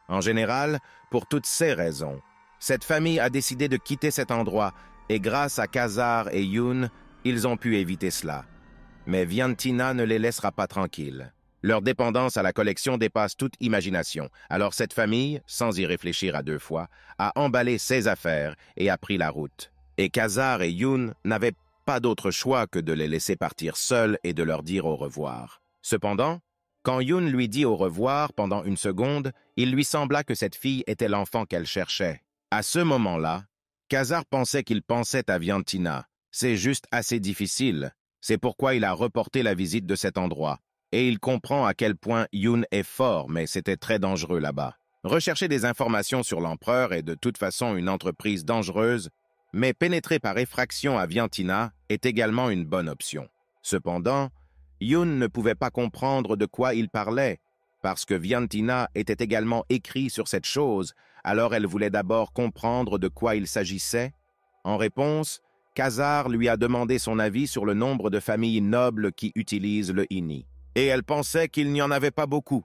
En général, pour toutes ces raisons, cette famille a décidé de quitter cet endroit, et grâce à Kazar et Yoon, ils ont pu éviter cela. Mais Vian Tina ne les laissera pas tranquilles. Leur dépendance à la collection dépasse toute imagination. Alors cette famille, sans y réfléchir à 2 fois, a emballé ses affaires et a pris la route. Et Kazar et Yoon n'avaient pas d'autre choix que de les laisser partir seuls et de leur dire au revoir. Cependant, quand Yoon lui dit au revoir pendant 1 seconde, il lui sembla que cette fille était l'enfant qu'elle cherchait. À ce moment-là, Kazar pensait qu'il pensait à Vian Tina. C'est juste assez difficile. C'est pourquoi il a reporté la visite de cet endroit. Et il comprend à quel point Yoon est fort, mais c'était très dangereux là-bas. Rechercher des informations sur l'empereur est de toute façon une entreprise dangereuse, mais pénétrer par effraction à Vian Tina est également une bonne option. Cependant, Yun ne pouvait pas comprendre de quoi il parlait, parce que Viantina était également écrit sur cette chose, alors elle voulait d'abord comprendre de quoi il s'agissait. En réponse, Khazar lui a demandé son avis sur le nombre de familles nobles qui utilisent le Ini. Et elle pensait qu'il n'y en avait pas beaucoup,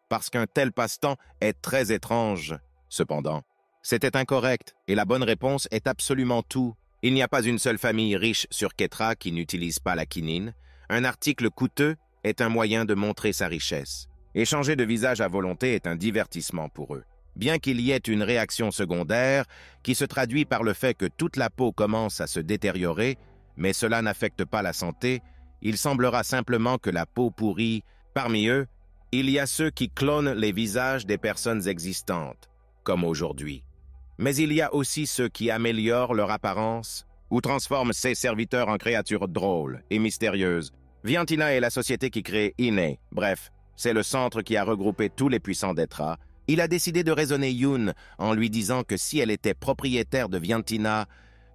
parce qu'un tel passe-temps est très étrange. Cependant, c'était incorrect, et la bonne réponse est absolument tout. Il n'y a pas une seule famille riche sur Ketra qui n'utilise pas la quinine. Un article coûteux est un moyen de montrer sa richesse. Et changer de visage à volonté est un divertissement pour eux. Bien qu'il y ait une réaction secondaire qui se traduit par le fait que toute la peau commence à se détériorer, mais cela n'affecte pas la santé, il semblera simplement que la peau pourrit. Parmi eux, il y a ceux qui clonent les visages des personnes existantes, comme aujourd'hui. Mais il y a aussi ceux qui améliorent leur apparence ou transforment ses serviteurs en créatures drôles et mystérieuses. Viantina est la société qui crée Ine. Bref, c'est le centre qui a regroupé tous les puissants d'Etra. Il a décidé de raisonner Yun en lui disant que si elle était propriétaire de Viantina,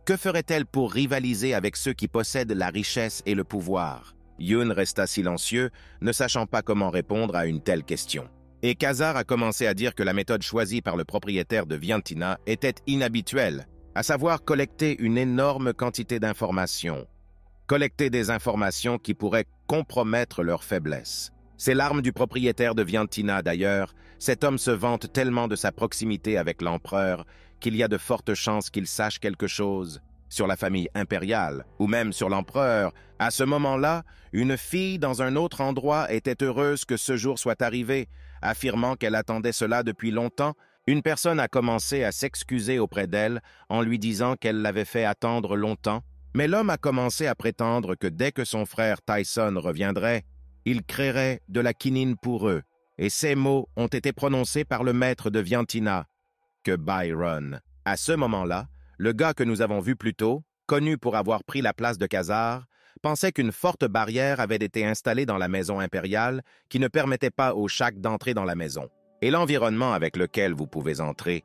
que ferait-elle pour rivaliser avec ceux qui possèdent la richesse et le pouvoir? Yun resta silencieux, ne sachant pas comment répondre à une telle question. Et Khazar a commencé à dire que la méthode choisie par le propriétaire de Viantina était inhabituelle, à savoir collecter une énorme quantité d'informations. Collecter des informations qui pourraient compromettre leur faiblesse. C'est l'arme du propriétaire de Viantina d'ailleurs. Cet homme se vante tellement de sa proximité avec l'empereur qu'il y a de fortes chances qu'il sache quelque chose sur la famille impériale ou même sur l'empereur. À ce moment-là, une fille dans un autre endroit était heureuse que ce jour soit arrivé, affirmant qu'elle attendait cela depuis longtemps. Une personne a commencé à s'excuser auprès d'elle en lui disant qu'elle l'avait fait attendre longtemps, mais l'homme a commencé à prétendre que dès que son frère Tyson reviendrait, il créerait de la quinine pour eux, et ces mots ont été prononcés par le maître de Viantina, que Byron. À ce moment-là, le gars que nous avons vu plus tôt, connu pour avoir pris la place de Khazar, pensait qu'une forte barrière avait été installée dans la maison impériale qui ne permettait pas aux Shaks d'entrer dans la maison. Et l'environnement avec lequel vous pouvez entrer,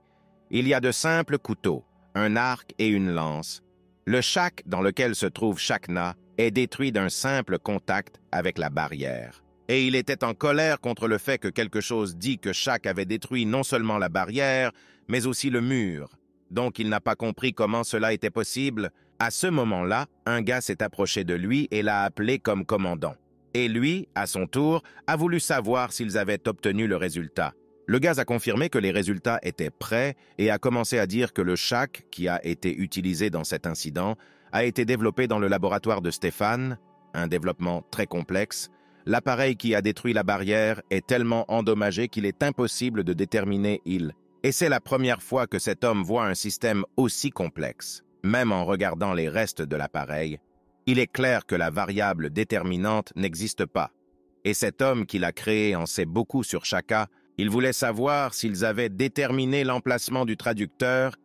il y a de simples couteaux, un arc et une lance. Le Shak dans lequel se trouve Shakna est détruit d'un simple contact avec la barrière. Et il était en colère contre le fait que quelque chose dit que Shak avait détruit non seulement la barrière, mais aussi le mur. Donc il n'a pas compris comment cela était possible. À ce moment-là, un gars s'est approché de lui et l'a appelé comme commandant. Et lui, à son tour, a voulu savoir s'ils avaient obtenu le résultat. Le gars a confirmé que les résultats étaient prêts et a commencé à dire que le Shak, qui a été utilisé dans cet incident, a été développé dans le laboratoire de Stéphane, un développement très complexe. L'appareil qui a détruit la barrière est tellement endommagé qu'il est impossible de déterminer il. Et c'est la première fois que cet homme voit un système aussi complexe. Même en regardant les restes de l'appareil, il est clair que la variable déterminante n'existe pas. Et cet homme qui l'a créé en sait beaucoup sur Shaka. Il voulait savoir s'ils avaient déterminé l'emplacement du traducteur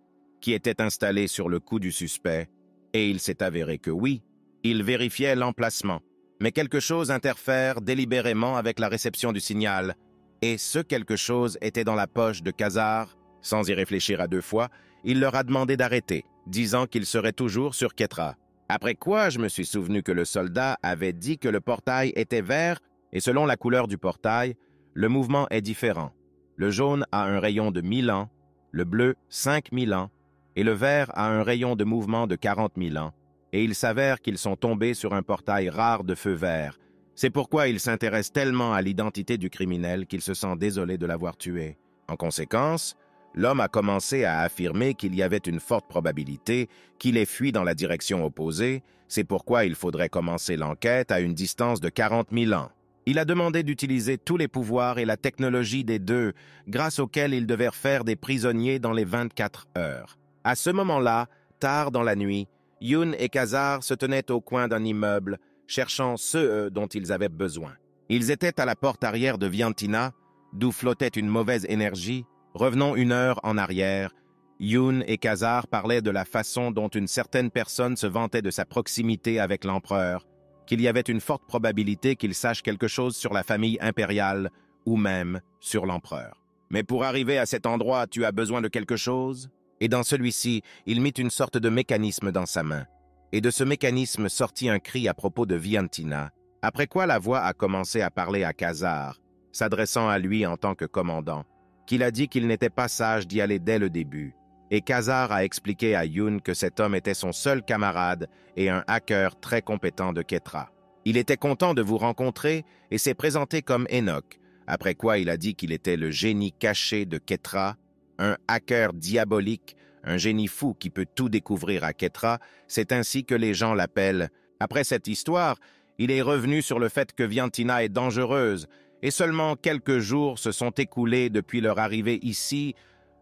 qui était installé sur le cou du suspect, et il s'est avéré que oui, il vérifiait l'emplacement. Mais quelque chose interfère délibérément avec la réception du signal, et ce quelque chose était dans la poche de Khazar. Sans y réfléchir à deux fois, il leur a demandé d'arrêter, disant qu'il serait toujours sur Ketra. Après quoi, je me suis souvenu que le soldat avait dit que le portail était vert, et selon la couleur du portail, le mouvement est différent. Le jaune a un rayon de 1000 ans, le bleu 5000 ans, et le vert a un rayon de mouvement de 40 000 ans. Et il s'avère qu'ils sont tombés sur un portail rare de feu vert. C'est pourquoi il s'intéresse tellement à l'identité du criminel qu'il se sent désolé de l'avoir tué. En conséquence, l'homme a commencé à affirmer qu'il y avait une forte probabilité qu'il ait fui dans la direction opposée. C'est pourquoi il faudrait commencer l'enquête à une distance de 40 000 ans. Il a demandé d'utiliser tous les pouvoirs et la technologie des deux, grâce auxquels ils devaient faire des prisonniers dans les 24 heures. À ce moment-là, tard dans la nuit, Yun et Khazar se tenaient au coin d'un immeuble, cherchant ceux dont ils avaient besoin. Ils étaient à la porte arrière de Viantina, d'où flottait une mauvaise énergie. Revenons une heure en arrière. Yun et Khazar parlaient de la façon dont une certaine personne se vantait de sa proximité avec l'empereur, qu'il y avait une forte probabilité qu'il sache quelque chose sur la famille impériale ou même sur l'empereur. Mais pour arriver à cet endroit, tu as besoin de quelque chose? Et dans celui-ci, il mit une sorte de mécanisme dans sa main. Et de ce mécanisme sortit un cri à propos de Viantina. Après quoi la voix a commencé à parler à Khazar, s'adressant à lui en tant que commandant, qu'il a dit qu'il n'était pas sage d'y aller dès le début, et Khazar a expliqué à Youn que cet homme était son seul camarade et un hacker très compétent de Ketra. Il était content de vous rencontrer et s'est présenté comme Enoch, après quoi il a dit qu'il était le génie caché de Ketra, un hacker diabolique, un génie fou qui peut tout découvrir à Ketra, c'est ainsi que les gens l'appellent. Après cette histoire, il est revenu sur le fait que Viantina est dangereuse, et seulement quelques jours se sont écoulés depuis leur arrivée ici,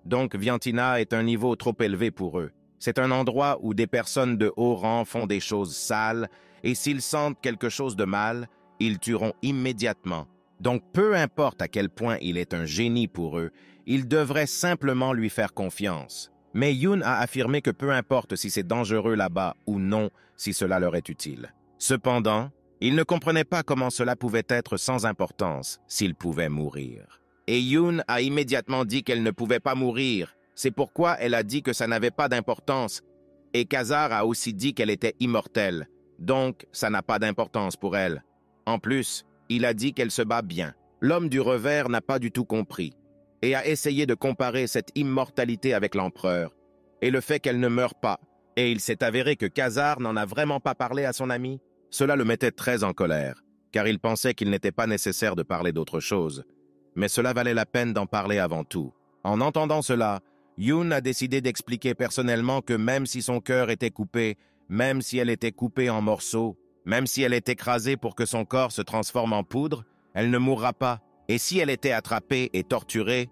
donc Viantina est un niveau trop élevé pour eux. C'est un endroit où des personnes de haut rang font des choses sales, et s'ils sentent quelque chose de mal, ils tueront immédiatement. Donc peu importe à quel point il est un génie pour eux, ils devraient simplement lui faire confiance. Mais Youn a affirmé que peu importe si c'est dangereux là-bas ou non, si cela leur est utile. Cependant, il ne comprenait pas comment cela pouvait être sans importance s'il pouvait mourir. Et Youn a immédiatement dit qu'elle ne pouvait pas mourir. C'est pourquoi elle a dit que ça n'avait pas d'importance. Et Khazar a aussi dit qu'elle était immortelle. Donc, ça n'a pas d'importance pour elle. En plus, il a dit qu'elle se bat bien. L'homme du revers n'a pas du tout compris et a essayé de comparer cette immortalité avec l'empereur et le fait qu'elle ne meure pas. Et il s'est avéré que Khazar n'en a vraiment pas parlé à son ami. Cela le mettait très en colère, car il pensait qu'il n'était pas nécessaire de parler d'autre chose. Mais cela valait la peine d'en parler avant tout. En entendant cela, Youn a décidé d'expliquer personnellement que même si son cœur était coupé, même si elle était coupée en morceaux, même si elle est écrasée pour que son corps se transforme en poudre, elle ne mourra pas. Et si elle était attrapée et torturée,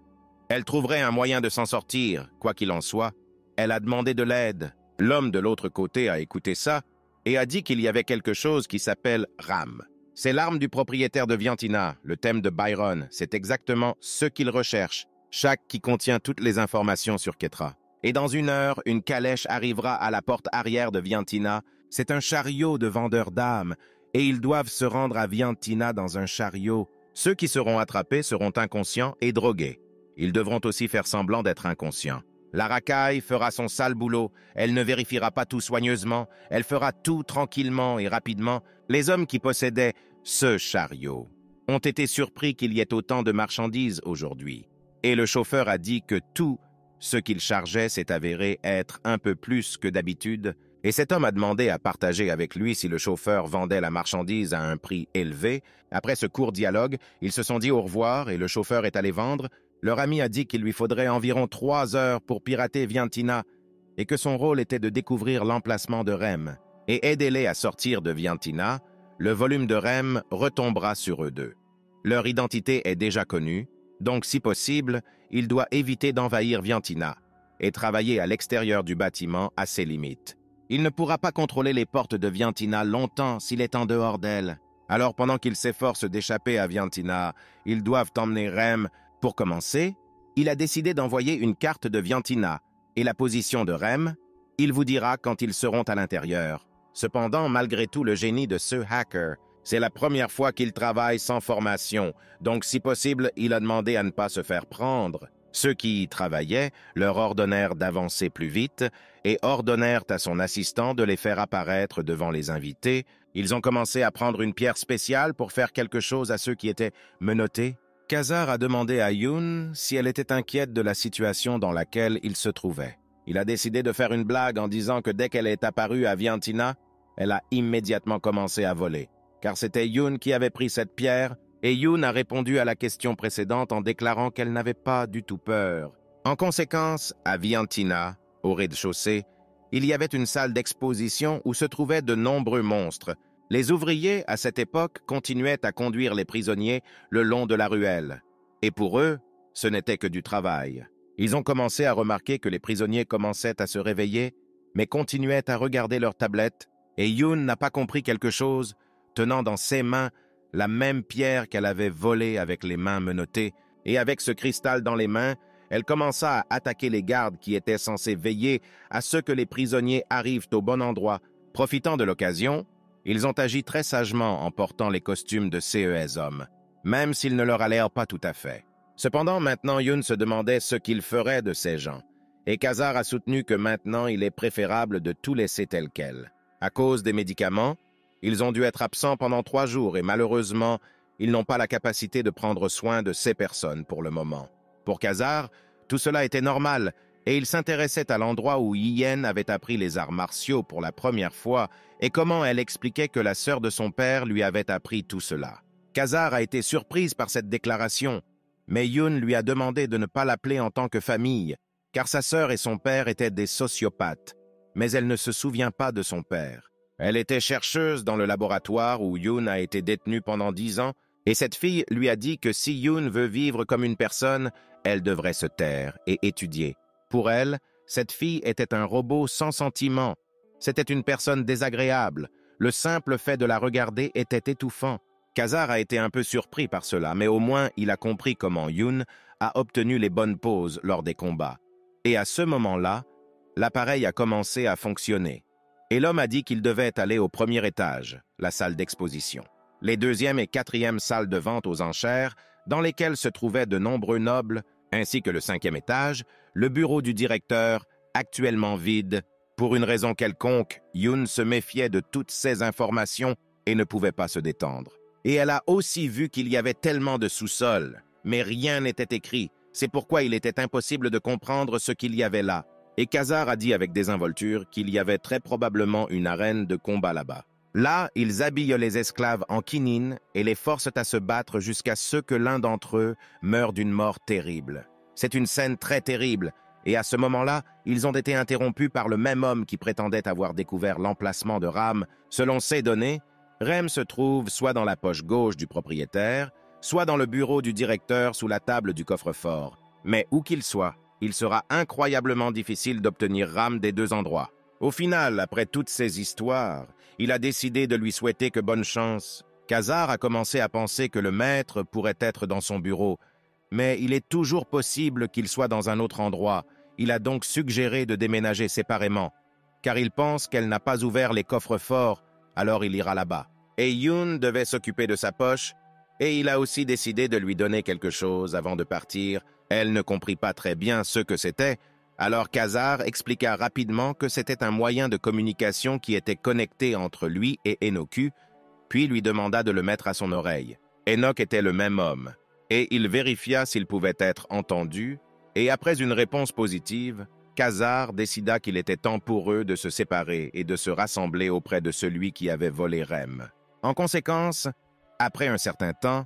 elle trouverait un moyen de s'en sortir, quoi qu'il en soit. Elle a demandé de l'aide. L'homme de l'autre côté a écouté ça et a dit qu'il y avait quelque chose qui s'appelle Ram. C'est l'arme du propriétaire de Viantina, le thème de Byron. C'est exactement ce qu'il recherche, chaque qui contient toutes les informations sur Ketra. Et dans 1 heure, une calèche arrivera à la porte arrière de Viantina. C'est un chariot de vendeurs d'âmes, et ils doivent se rendre à Viantina dans un chariot. Ceux qui seront attrapés seront inconscients et drogués. Ils devront aussi faire semblant d'être inconscients. La racaille fera son sale boulot, elle ne vérifiera pas tout soigneusement, elle fera tout tranquillement et rapidement. Les hommes qui possédaient ce chariot ont été surpris qu'il y ait autant de marchandises aujourd'hui. Et le chauffeur a dit que tout ce qu'il chargeait s'est avéré être un peu plus que d'habitude, et cet homme a demandé à partager avec lui si le chauffeur vendait la marchandise à un prix élevé. Après ce court dialogue, ils se sont dit au revoir et le chauffeur est allé vendre. Leur ami a dit qu'il lui faudrait environ 3 heures pour pirater Viantina et que son rôle était de découvrir l'emplacement de Rem. Et aidez-les à sortir de Viantina, le volume de Rem retombera sur eux deux. Leur identité est déjà connue, donc si possible, il doit éviter d'envahir Viantina et travailler à l'extérieur du bâtiment à ses limites. Il ne pourra pas contrôler les portes de Viantina longtemps s'il est en dehors d'elle. Alors pendant qu'ils s'efforcent d'échapper à Viantina, ils doivent emmener Rem. Pour commencer, il a décidé d'envoyer une carte de Viantina et la position de Rem. Il vous dira quand ils seront à l'intérieur. Cependant, malgré tout le génie de ce hacker, c'est la première fois qu'il travaille sans formation, donc si possible, il a demandé à ne pas se faire prendre. Ceux qui y travaillaient leur ordonnèrent d'avancer plus vite et ordonnèrent à son assistant de les faire apparaître devant les invités. Ils ont commencé à prendre une pierre spéciale pour faire quelque chose à ceux qui étaient menottés. Khazar a demandé à Youn si elle était inquiète de la situation dans laquelle il se trouvait. Il a décidé de faire une blague en disant que dès qu'elle est apparue à Viantina, elle a immédiatement commencé à voler, car c'était Youn qui avait pris cette pierre, et Youn a répondu à la question précédente en déclarant qu'elle n'avait pas du tout peur. En conséquence, à Viantina, au rez-de-chaussée, il y avait une salle d'exposition où se trouvaient de nombreux monstres. Les ouvriers, à cette époque, continuaient à conduire les prisonniers le long de la ruelle. Et pour eux, ce n'était que du travail. Ils ont commencé à remarquer que les prisonniers commençaient à se réveiller, mais continuaient à regarder leurs tablettes, et Youn n'a pas compris quelque chose, tenant dans ses mains la même pierre qu'elle avait volée avec les mains menottées, et avec ce cristal dans les mains, elle commença à attaquer les gardes qui étaient censés veiller à ce que les prisonniers arrivent au bon endroit. Profitant de l'occasion, ils ont agi très sagement en portant les costumes de ces hommes, même s'ils ne leur allèrent pas tout à fait. Cependant, maintenant Youn se demandait ce qu'il ferait de ces gens, et Khazar a soutenu que maintenant il est préférable de tout laisser tel quel. À cause des médicaments, Ils ont dû être absents pendant 3 jours et malheureusement, ils n'ont pas la capacité de prendre soin de ces personnes pour le moment. Pour Khazar, tout cela était normal et il s'intéressait à l'endroit où Yen avait appris les arts martiaux pour la première fois et comment elle expliquait que la sœur de son père lui avait appris tout cela. Khazar a été surprise par cette déclaration, mais Yun lui a demandé de ne pas l'appeler en tant que famille, car sa sœur et son père étaient des sociopathes, mais elle ne se souvient pas de son père. Elle était chercheuse dans le laboratoire où Yun a été détenu pendant 10 ans, et cette fille lui a dit que si Yun veut vivre comme une personne, elle devrait se taire et étudier. Pour elle, cette fille était un robot sans sentiment. C'était une personne désagréable. Le simple fait de la regarder était étouffant. Khazar a été un peu surpris par cela, mais au moins il a compris comment Yun a obtenu les bonnes poses lors des combats. Et à ce moment-là, l'appareil a commencé à fonctionner. Et l'homme a dit qu'il devait aller au premier étage, la salle d'exposition. Les 2e et 4e salles de vente aux enchères, dans lesquelles se trouvaient de nombreux nobles, ainsi que le 5e étage, le bureau du directeur, actuellement vide. Pour une raison quelconque, Yun se méfiait de toutes ces informations et ne pouvait pas se détendre. Et elle a aussi vu qu'il y avait tellement de sous-sols, mais rien n'était écrit. C'est pourquoi il était impossible de comprendre ce qu'il y avait là. Et Khazar a dit avec désinvolture qu'il y avait très probablement une arène de combat là-bas. Là, ils habillent les esclaves en quinine et les forcent à se battre jusqu'à ce que l'un d'entre eux meure d'une mort terrible. C'est une scène très terrible, et à ce moment-là, ils ont été interrompus par le même homme qui prétendait avoir découvert l'emplacement de Rem. Selon ces données, Rem se trouve soit dans la poche gauche du propriétaire, soit dans le bureau du directeur sous la table du coffre-fort. Mais où qu'il soit, il sera incroyablement difficile d'obtenir Rem des 2 endroits. Au final, après toutes ces histoires, il a décidé de lui souhaiter que bonne chance. Khazar a commencé à penser que le maître pourrait être dans son bureau, mais il est toujours possible qu'il soit dans un autre endroit. Il a donc suggéré de déménager séparément, car il pense qu'elle n'a pas ouvert les coffres-forts, alors il ira là-bas. Et Yun devait s'occuper de sa poche, et il a aussi décidé de lui donner quelque chose avant de partir. Elle ne comprit pas très bien ce que c'était, alors Khazar expliqua rapidement que c'était un moyen de communication qui était connecté entre lui et Enoku, puis lui demanda de le mettre à son oreille. Enoch était le même homme, et il vérifia s'il pouvait être entendu, et après une réponse positive, Khazar décida qu'il était temps pour eux de se séparer et de se rassembler auprès de celui qui avait volé Rem. En conséquence, après un certain temps,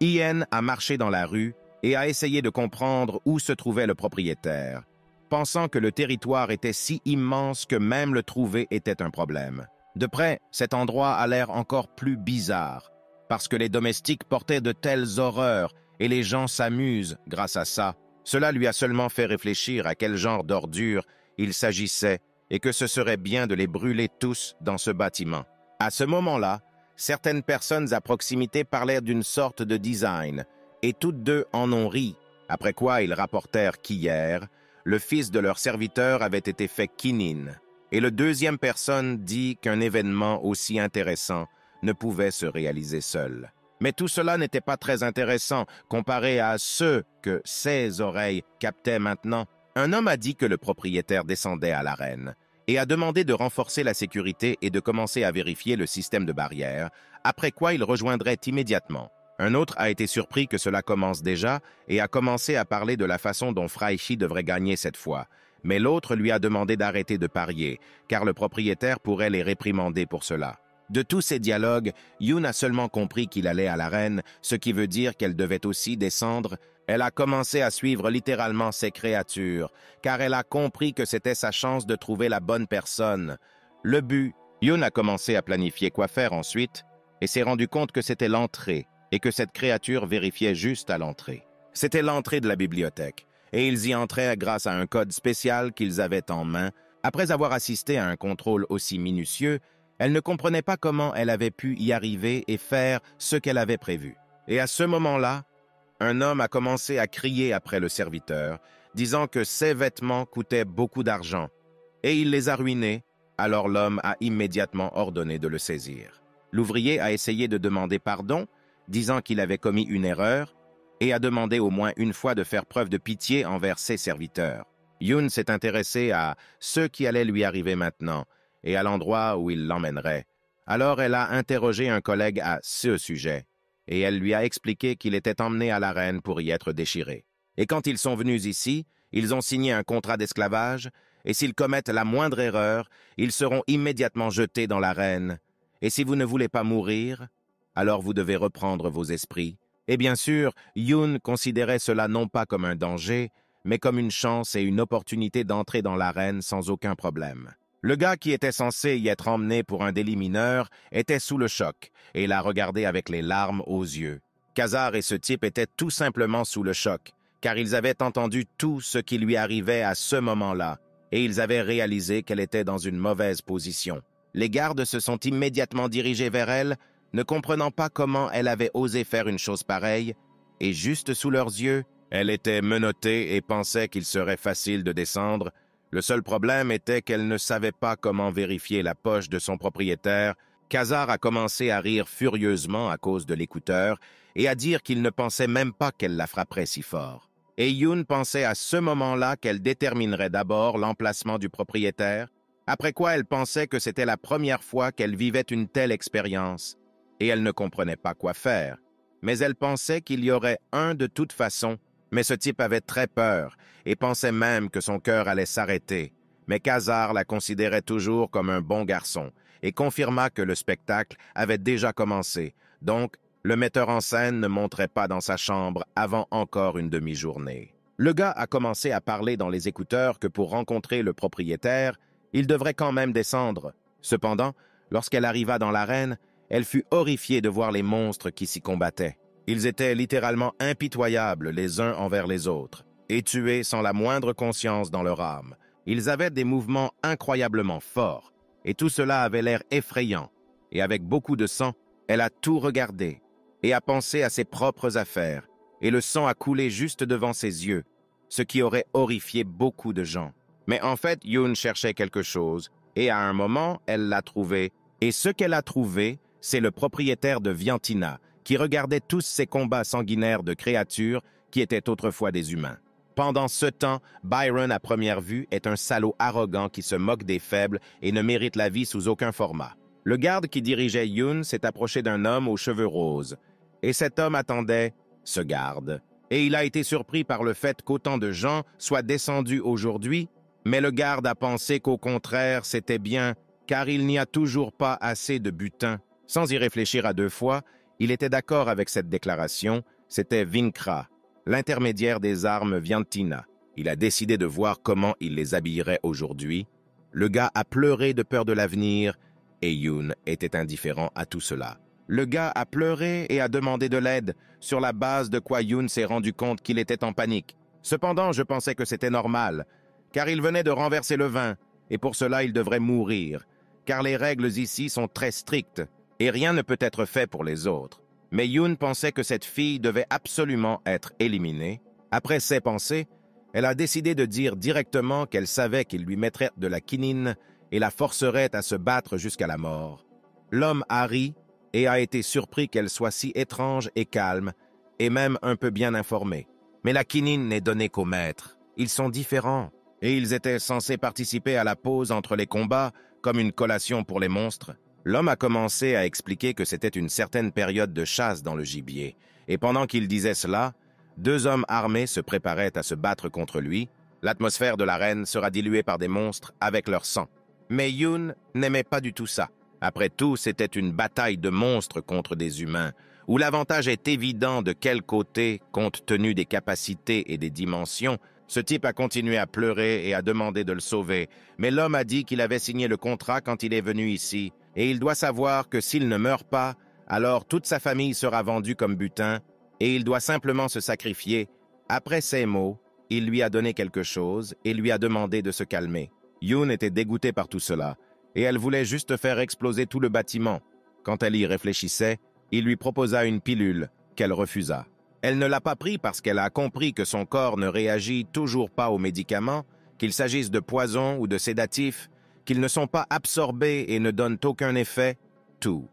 Yen a marché dans la rue et a essayé de comprendre où se trouvait le propriétaire, pensant que le territoire était si immense que même le trouver était un problème. De près, cet endroit a l'air encore plus bizarre, parce que les domestiques portaient de telles horreurs et les gens s'amusent grâce à ça. Cela lui a seulement fait réfléchir à quel genre d'ordures il s'agissait et que ce serait bien de les brûler tous dans ce bâtiment. À ce moment-là, certaines personnes à proximité parlèrent d'une sorte de design, et toutes deux en ont ri, après quoi ils rapportèrent qu'hier, le fils de leur serviteur avait été fait quinine, et le 2e personne dit qu'un événement aussi intéressant ne pouvait se réaliser seul. Mais tout cela n'était pas très intéressant comparé à ce que ses oreilles captaient maintenant. Un homme a dit que le propriétaire descendait à l'arène et a demandé de renforcer la sécurité et de commencer à vérifier le système de barrière, après quoi il rejoindrait immédiatement. Un autre a été surpris que cela commence déjà et a commencé à parler de la façon dont Fraichi devrait gagner cette fois. Mais l'autre lui a demandé d'arrêter de parier, car le propriétaire pourrait les réprimander pour cela. De tous ces dialogues, Yun a seulement compris qu'il allait à l'arène, ce qui veut dire qu'elle devait aussi descendre. Elle a commencé à suivre littéralement ces créatures, car elle a compris que c'était sa chance de trouver la bonne personne. Le but, Yun a commencé à planifier quoi faire ensuite, et s'est rendu compte que c'était l'entrée, et que cette créature vérifiait juste à l'entrée. C'était l'entrée de la bibliothèque, et ils y entraient grâce à un code spécial qu'ils avaient en main. Après avoir assisté à un contrôle aussi minutieux, elle ne comprenait pas comment elle avait pu y arriver et faire ce qu'elle avait prévu. Et à ce moment-là, un homme a commencé à crier après le serviteur, disant que ses vêtements coûtaient beaucoup d'argent, et il les a ruinés, alors l'homme a immédiatement ordonné de le saisir. L'ouvrier a essayé de demander pardon, disant qu'il avait commis une erreur, et a demandé au moins une fois de faire preuve de pitié envers ses serviteurs. Yun s'est intéressé à ce qui allait lui arriver maintenant, et à l'endroit où il l'emmènerait. Alors elle a interrogé un collègue à ce sujet, et elle lui a expliqué qu'il était emmené à l'arène pour y être déchiré. Et quand ils sont venus ici, ils ont signé un contrat d'esclavage, et s'ils commettent la moindre erreur, ils seront immédiatement jetés dans l'arène. Et si vous ne voulez pas mourir, alors vous devez reprendre vos esprits. Et bien sûr, Yoon considérait cela non pas comme un danger, mais comme une chance et une opportunité d'entrer dans l'arène sans aucun problème. Le gars qui était censé y être emmené pour un délit mineur était sous le choc et l'a regardé avec les larmes aux yeux. Khazar et ce type étaient tout simplement sous le choc, car ils avaient entendu tout ce qui lui arrivait à ce moment-là, et ils avaient réalisé qu'elle était dans une mauvaise position. Les gardes se sont immédiatement dirigés vers elle, ne comprenant pas comment elle avait osé faire une chose pareille, et juste sous leurs yeux, elle était menottée et pensait qu'il serait facile de descendre. Le seul problème était qu'elle ne savait pas comment vérifier la poche de son propriétaire. Khazar a commencé à rire furieusement à cause de l'écouteur et à dire qu'il ne pensait même pas qu'elle la frapperait si fort. Et Yoon pensait à ce moment-là qu'elle déterminerait d'abord l'emplacement du propriétaire, après quoi elle pensait que c'était la première fois qu'elle vivait une telle expérience, et elle ne comprenait pas quoi faire. Mais elle pensait qu'il y aurait un de toute façon, mais ce type avait très peur et pensait même que son cœur allait s'arrêter. Mais Khazar la considérait toujours comme un bon garçon et confirma que le spectacle avait déjà commencé, donc le metteur en scène ne monterait pas dans sa chambre avant encore une demi-journée. Le gars a commencé à parler dans les écouteurs que pour rencontrer le propriétaire, il devrait quand même descendre. Cependant, lorsqu'elle arriva dans l'arène, elle fut horrifiée de voir les monstres qui s'y combattaient. Ils étaient littéralement impitoyables les uns envers les autres, et tués sans la moindre conscience dans leur âme. Ils avaient des mouvements incroyablement forts, et tout cela avait l'air effrayant. Et avec beaucoup de sang, elle a tout regardé, et a pensé à ses propres affaires, et le sang a coulé juste devant ses yeux, ce qui aurait horrifié beaucoup de gens. Mais en fait, Yoon cherchait quelque chose, et à un moment, elle l'a trouvé, et ce qu'elle a trouvé, c'est le propriétaire de Viantina, qui regardait tous ces combats sanguinaires de créatures qui étaient autrefois des humains. Pendant ce temps, Byron, à première vue, est un salaud arrogant qui se moque des faibles et ne mérite la vie sous aucun format. Le garde qui dirigeait Yoon s'est approché d'un homme aux cheveux roses, et cet homme attendait ce garde. Et il a été surpris par le fait qu'autant de gens soient descendus aujourd'hui, mais le garde a pensé qu'au contraire, c'était bien, car il n'y a toujours pas assez de butin. Sans y réfléchir à deux fois, il était d'accord avec cette déclaration, c'était Vinkra, l'intermédiaire des armes Viantina. Il a décidé de voir comment il les habillerait aujourd'hui. Le gars a pleuré de peur de l'avenir, et Yoon était indifférent à tout cela. Le gars a pleuré et a demandé de l'aide, sur la base de quoi Yoon s'est rendu compte qu'il était en panique. Cependant, je pensais que c'était normal, car il venait de renverser le vin, et pour cela il devrait mourir, car les règles ici sont très strictes, et rien ne peut être fait pour les autres. Mais Yoon pensait que cette fille devait absolument être éliminée. Après ces pensées, elle a décidé de dire directement qu'elle savait qu'il lui mettrait de la quinine et la forcerait à se battre jusqu'à la mort. L'homme a ri et a été surpris qu'elle soit si étrange et calme, et même un peu bien informée. Mais la quinine n'est donnée qu'aux maîtres. Ils sont différents, et ils étaient censés participer à la pause entre les combats, comme une collation pour les monstres. L'homme a commencé à expliquer que c'était une certaine période de chasse dans le gibier, et pendant qu'il disait cela, deux hommes armés se préparaient à se battre contre lui. L'atmosphère de l'arène sera diluée par des monstres avec leur sang. Mais Yoon n'aimait pas du tout ça. Après tout, c'était une bataille de monstres contre des humains, où l'avantage est évident de quel côté, compte tenu des capacités et des dimensions. Ce type a continué à pleurer et a demandé de le sauver, mais l'homme a dit qu'il avait signé le contrat quand il est venu ici, et il doit savoir que s'il ne meurt pas, alors toute sa famille sera vendue comme butin, et il doit simplement se sacrifier. Après ces mots, il lui a donné quelque chose et lui a demandé de se calmer. Yoon était dégoûtée par tout cela, et elle voulait juste faire exploser tout le bâtiment. Quand elle y réfléchissait, il lui proposa une pilule, qu'elle refusa. Elle ne l'a pas pris parce qu'elle a compris que son corps ne réagit toujours pas aux médicaments, qu'il s'agisse de poison ou de sédatifs, qu'ils ne sont pas absorbés et ne donnent aucun effet, tout.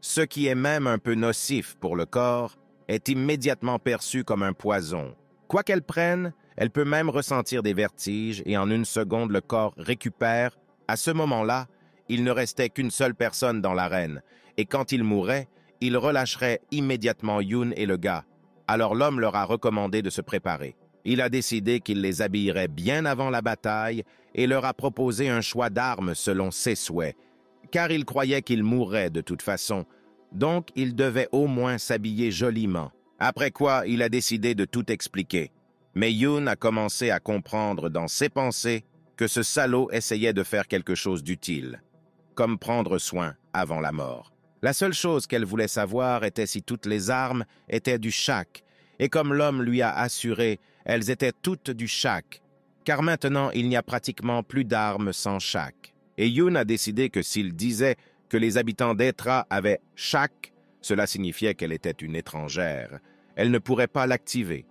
Ce qui est même un peu nocif pour le corps est immédiatement perçu comme un poison. Quoi qu'elle prenne, elle peut même ressentir des vertiges et en une seconde le corps récupère. À ce moment-là, il ne restait qu'une seule personne dans l'arène, et quand il mourrait, il relâcherait immédiatement Yoon et le gars. Alors l'homme leur a recommandé de se préparer. Il a décidé qu'il les habillerait bien avant la bataille et leur a proposé un choix d'armes selon ses souhaits, car il croyait qu'ils mourraient de toute façon, donc il devait au moins s'habiller joliment. Après quoi, il a décidé de tout expliquer. Mais Yoon a commencé à comprendre dans ses pensées que ce salaud essayait de faire quelque chose d'utile, comme prendre soin avant la mort. La seule chose qu'elle voulait savoir était si toutes les armes étaient du shak, et comme l'homme lui a assuré, elles étaient toutes du shak, car maintenant il n'y a pratiquement plus d'armes sans shak. Et Yoon a décidé que s'il disait que les habitants d'Etra avaient shak, cela signifiait qu'elle était une étrangère. Elle ne pourrait pas l'activer.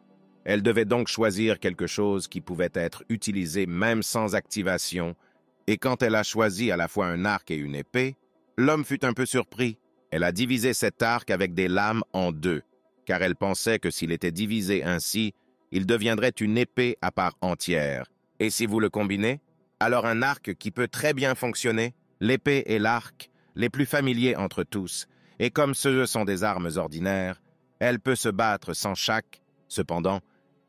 Elle devait donc choisir quelque chose qui pouvait être utilisé même sans activation, et quand elle a choisi à la fois un arc et une épée, l'homme fut un peu surpris. Elle a divisé cet arc avec des lames en deux, car elle pensait que s'il était divisé ainsi, il deviendrait une épée à part entière. Et si vous le combinez, alors un arc qui peut très bien fonctionner, l'épée et l'arc, les plus familiers entre tous, et comme ceux sont des armes ordinaires, elle peut se battre sans shak. Cependant,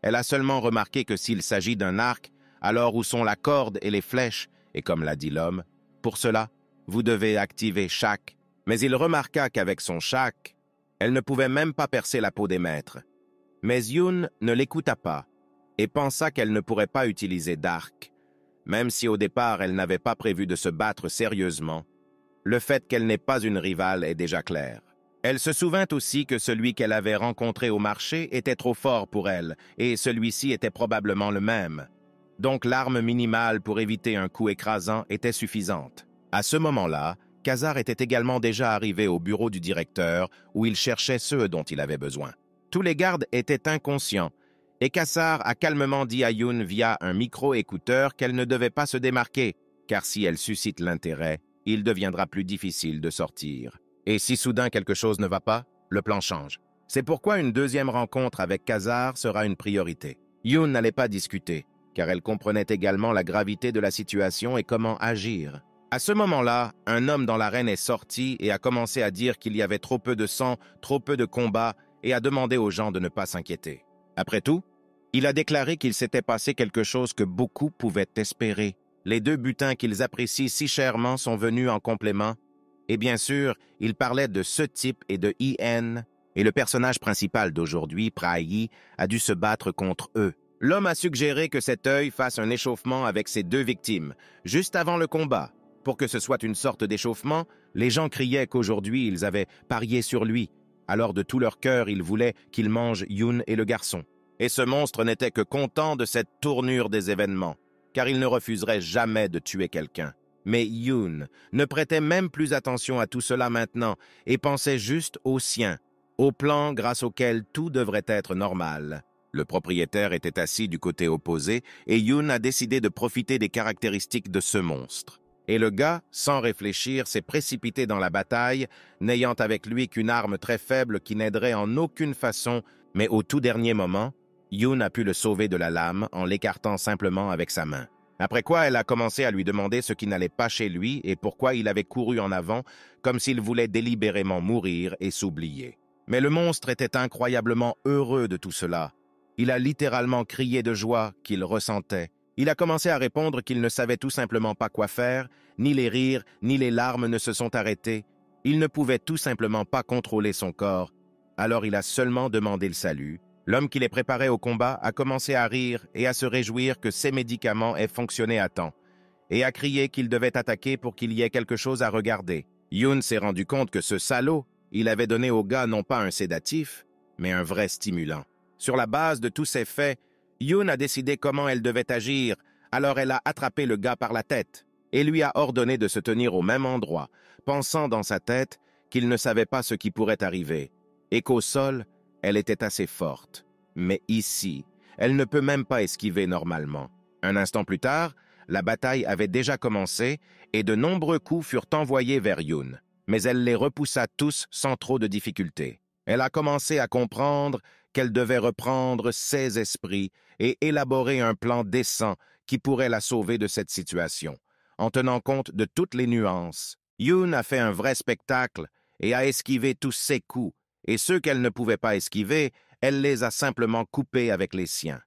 elle a seulement remarqué que s'il s'agit d'un arc, alors où sont la corde et les flèches, et comme l'a dit l'homme, pour cela, vous devez activer shak. Mais il remarqua qu'avec son shak, elle ne pouvait même pas percer la peau des maîtres. Mais Yoon ne l'écouta pas et pensa qu'elle ne pourrait pas utiliser d'arc. Même si au départ elle n'avait pas prévu de se battre sérieusement, le fait qu'elle n'est pas une rivale est déjà clair. Elle se souvint aussi que celui qu'elle avait rencontré au marché était trop fort pour elle, et celui-ci était probablement le même. Donc l'arme minimale pour éviter un coup écrasant était suffisante. À ce moment-là, Khazar était également déjà arrivé au bureau du directeur où il cherchait ceux dont il avait besoin. Tous les gardes étaient inconscients, et Khazar a calmement dit à Yoon via un micro-écouteur qu'elle ne devait pas se démarquer, car si elle suscite l'intérêt, il deviendra plus difficile de sortir. Et si soudain quelque chose ne va pas, le plan change. C'est pourquoi une deuxième rencontre avec Khazar sera une priorité. Yoon n'allait pas discuter, car elle comprenait également la gravité de la situation et comment agir. À ce moment-là, un homme dans l'arène est sorti et a commencé à dire qu'il y avait trop peu de sang, trop peu de combats, et a demandé aux gens de ne pas s'inquiéter. Après tout, il a déclaré qu'il s'était passé quelque chose que beaucoup pouvaient espérer. Les deux butins qu'ils apprécient si chèrement sont venus en complément, et bien sûr, il parlait de ce type et de IN, et le personnage principal d'aujourd'hui, Prayi, a dû se battre contre eux. L'homme a suggéré que cet œil fasse un échauffement avec ses deux victimes, juste avant le combat. Pour que ce soit une sorte d'échauffement, les gens criaient qu'aujourd'hui ils avaient parié sur lui. Alors de tout leur cœur, ils voulaient qu'il mange Yoon et le garçon. Et ce monstre n'était que content de cette tournure des événements, car il ne refuserait jamais de tuer quelqu'un. Mais Yoon ne prêtait même plus attention à tout cela maintenant et pensait juste au sien, au plan grâce auquel tout devrait être normal. Le propriétaire était assis du côté opposé et Yoon a décidé de profiter des caractéristiques de ce monstre. Et le gars, sans réfléchir, s'est précipité dans la bataille, n'ayant avec lui qu'une arme très faible qui n'aiderait en aucune façon, mais au tout dernier moment, Yoon a pu le sauver de la lame en l'écartant simplement avec sa main. Après quoi, elle a commencé à lui demander ce qui n'allait pas chez lui et pourquoi il avait couru en avant, comme s'il voulait délibérément mourir et s'oublier. Mais le monstre était incroyablement heureux de tout cela. Il a littéralement crié de joie qu'il ressentait. Il a commencé à répondre qu'il ne savait tout simplement pas quoi faire, ni les rires, ni les larmes ne se sont arrêtés. Il ne pouvait tout simplement pas contrôler son corps. Alors il a seulement demandé le salut. L'homme qui les préparait au combat a commencé à rire et à se réjouir que ses médicaments aient fonctionné à temps, et a crié qu'il devait attaquer pour qu'il y ait quelque chose à regarder. Yoon s'est rendu compte que ce salaud, il avait donné au gars non pas un sédatif, mais un vrai stimulant. Sur la base de tous ces faits, Yoon a décidé comment elle devait agir, alors elle a attrapé le gars par la tête et lui a ordonné de se tenir au même endroit, pensant dans sa tête qu'il ne savait pas ce qui pourrait arriver, et qu'au sol, elle était assez forte. Mais ici, elle ne peut même pas esquiver normalement. Un instant plus tard, la bataille avait déjà commencé et de nombreux coups furent envoyés vers Yoon, mais elle les repoussa tous sans trop de difficulté. Elle a commencé à comprendre qu'elle devait reprendre ses esprits et élaborer un plan décent qui pourrait la sauver de cette situation, en tenant compte de toutes les nuances. Yoon a fait un vrai spectacle et a esquivé tous ses coups, et ceux qu'elle ne pouvait pas esquiver, elle les a simplement coupés avec les siens.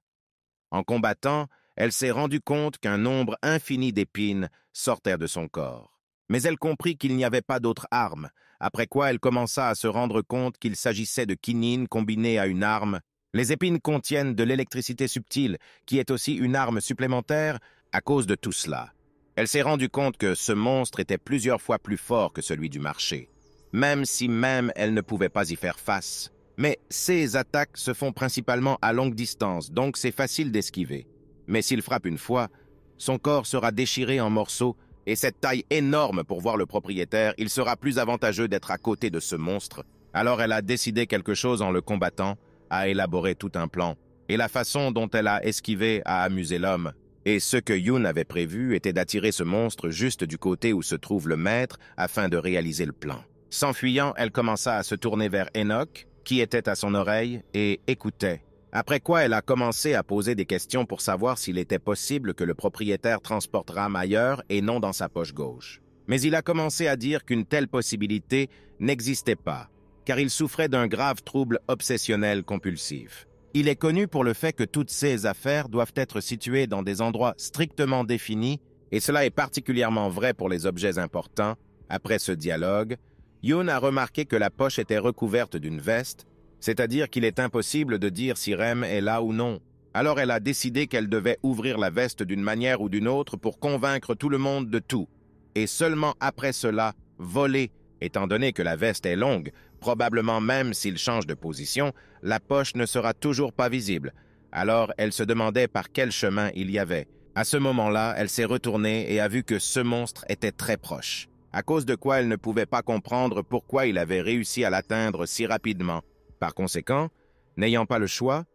En combattant, elle s'est rendue compte qu'un nombre infini d'épines sortait de son corps. Mais elle comprit qu'il n'y avait pas d'autre arme, après quoi elle commença à se rendre compte qu'il s'agissait de quinine combinée à une arme. Les épines contiennent de l'électricité subtile, qui est aussi une arme supplémentaire à cause de tout cela. Elle s'est rendue compte que ce monstre était plusieurs fois plus fort que celui du marché, même si elle ne pouvait pas y faire face. Mais ses attaques se font principalement à longue distance, donc c'est facile d'esquiver. Mais s'il frappe une fois, son corps sera déchiré en morceaux, et cette taille énorme pour voir le propriétaire, il sera plus avantageux d'être à côté de ce monstre. Alors elle a décidé quelque chose en le combattant, a élaboré tout un plan, et la façon dont elle a esquivé a amusé l'homme. Et ce que Yoon avait prévu était d'attirer ce monstre juste du côté où se trouve le maître afin de réaliser le plan. S'enfuyant, elle commença à se tourner vers Enoch, qui était à son oreille, et écoutait. Après quoi, elle a commencé à poser des questions pour savoir s'il était possible que le propriétaire transporte Ram ailleurs et non dans sa poche gauche. Mais il a commencé à dire qu'une telle possibilité n'existait pas, car il souffrait d'un grave trouble obsessionnel compulsif. Il est connu pour le fait que toutes ses affaires doivent être situées dans des endroits strictement définis, et cela est particulièrement vrai pour les objets importants. Après ce dialogue, Yoon a remarqué que la poche était recouverte d'une veste, c'est-à-dire qu'il est impossible de dire si Rem est là ou non. Alors elle a décidé qu'elle devait ouvrir la veste d'une manière ou d'une autre pour convaincre tout le monde de tout, et seulement après cela, voler, étant donné que la veste est longue, probablement même s'il change de position, la poche ne sera toujours pas visible. Alors elle se demandait par quel chemin il y avait. À ce moment-là, elle s'est retournée et a vu que ce monstre était très proche, à cause de quoi elle ne pouvait pas comprendre pourquoi il avait réussi à l'atteindre si rapidement. Par conséquent, n'ayant pas le choix,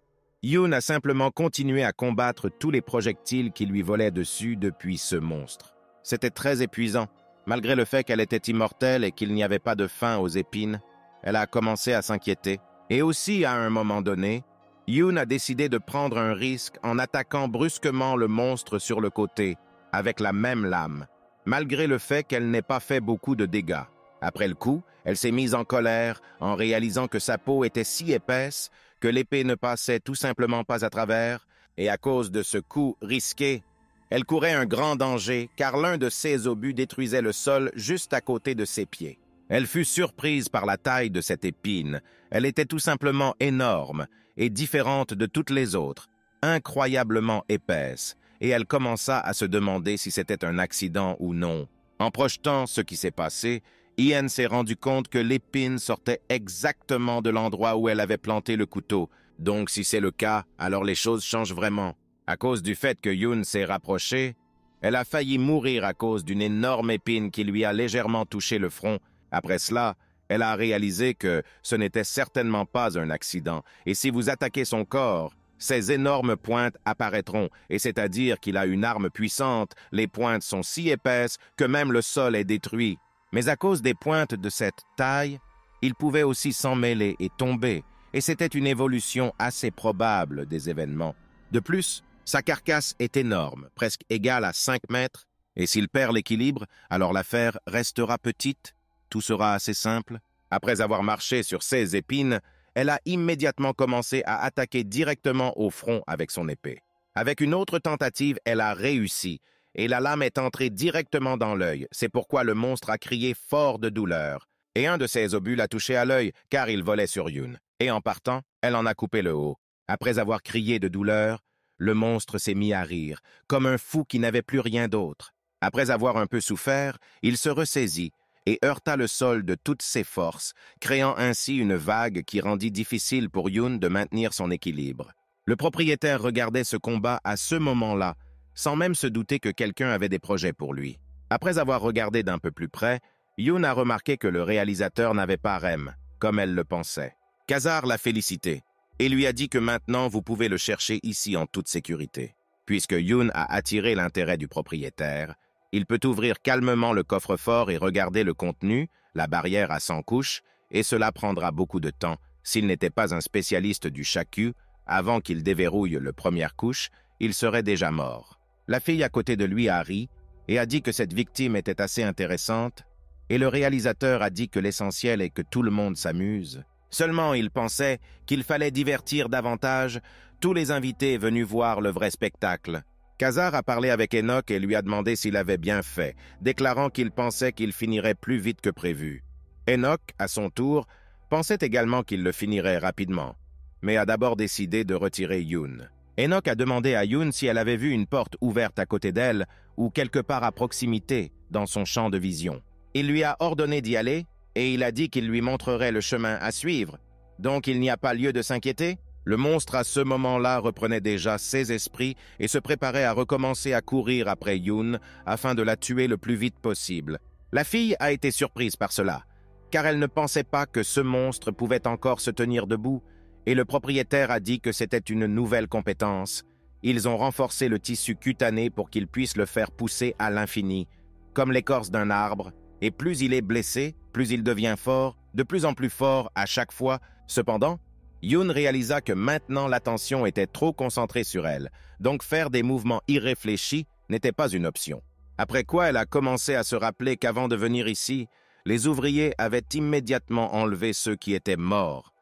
Yoon a simplement continué à combattre tous les projectiles qui lui volaient dessus depuis ce monstre. C'était très épuisant. Malgré le fait qu'elle était immortelle et qu'il n'y avait pas de fin aux épines, elle a commencé à s'inquiéter. Et aussi, à un moment donné, Yoon a décidé de prendre un risque en attaquant brusquement le monstre sur le côté, avec la même lame, malgré le fait qu'elle n'ait pas fait beaucoup de dégâts. Après le coup, elle s'est mise en colère en réalisant que sa peau était si épaisse que l'épée ne passait tout simplement pas à travers, et à cause de ce coup risqué, elle courait un grand danger car l'un de ses obus détruisait le sol juste à côté de ses pieds. Elle fut surprise par la taille de cette épine. Elle était tout simplement énorme et différente de toutes les autres, incroyablement épaisse, et elle commença à se demander si c'était un accident ou non. En projetant ce qui s'est passé, Ian s'est rendu compte que l'épine sortait exactement de l'endroit où elle avait planté le couteau. Donc si c'est le cas, alors les choses changent vraiment. À cause du fait que Yoon s'est rapprochée, elle a failli mourir à cause d'une énorme épine qui lui a légèrement touché le front. Après cela, elle a réalisé que ce n'était certainement pas un accident, et si vous attaquez son corps, ces énormes pointes apparaîtront, et c'est-à-dire qu'il a une arme puissante, les pointes sont si épaisses que même le sol est détruit. Mais à cause des pointes de cette taille, il pouvait aussi s'en mêler et tomber, et c'était une évolution assez probable des événements. De plus, sa carcasse est énorme, presque égale à 5 mètres, et s'il perd l'équilibre, alors l'affaire restera petite, tout sera assez simple. Après avoir marché sur ses épines, elle a immédiatement commencé à attaquer directement au front avec son épée. Avec une autre tentative, elle a réussi, et la lame est entrée directement dans l'œil. C'est pourquoi le monstre a crié fort de douleur. Et un de ses obus l'a touché à l'œil, car il volait sur Yoon. Et en partant, elle en a coupé le haut. Après avoir crié de douleur, le monstre s'est mis à rire, comme un fou qui n'avait plus rien d'autre. Après avoir un peu souffert, il se ressaisit et heurta le sol de toutes ses forces, créant ainsi une vague qui rendit difficile pour Yoon de maintenir son équilibre. Le propriétaire regardait ce combat à ce moment-là, sans même se douter que quelqu'un avait des projets pour lui. Après avoir regardé d'un peu plus près, Yoon a remarqué que le réalisateur n'avait pas Rem, comme elle le pensait. Khazar l'a félicité et lui a dit que maintenant vous pouvez le chercher ici en toute sécurité. Puisque Yoon a attiré l'intérêt du propriétaire, il peut ouvrir calmement le coffre-fort et regarder le contenu, la barrière à 100 couches, et cela prendra beaucoup de temps. S'il n'était pas un spécialiste du shaku, avant qu'il déverrouille le première couche, il serait déjà mort. La fille à côté de lui a ri et a dit que cette victime était assez intéressante, et le réalisateur a dit que l'essentiel est que tout le monde s'amuse. Seulement, il pensait qu'il fallait divertir davantage tous les invités venus voir le vrai spectacle. Khazar a parlé avec Enoch et lui a demandé s'il avait bien fait, déclarant qu'il pensait qu'il finirait plus vite que prévu. Enoch, à son tour, pensait également qu'il le finirait rapidement, mais a d'abord décidé de retirer Yoon. Enoch a demandé à Yoon si elle avait vu une porte ouverte à côté d'elle ou quelque part à proximité dans son champ de vision. Il lui a ordonné d'y aller et il a dit qu'il lui montrerait le chemin à suivre. Donc il n'y a pas lieu de s'inquiéter? Le monstre à ce moment-là reprenait déjà ses esprits et se préparait à recommencer à courir après Yoon afin de la tuer le plus vite possible. La fille a été surprise par cela, car elle ne pensait pas que ce monstre pouvait encore se tenir debout, et le propriétaire a dit que c'était une nouvelle compétence. Ils ont renforcé le tissu cutané pour qu'il puisse le faire pousser à l'infini, comme l'écorce d'un arbre, et plus il est blessé, plus il devient fort, de plus en plus fort à chaque fois. Cependant, Yoon réalisa que maintenant l'attention était trop concentrée sur elle, donc faire des mouvements irréfléchis n'était pas une option. Après quoi, elle a commencé à se rappeler qu'avant de venir ici, les ouvriers avaient immédiatement enlevé ceux qui étaient morts,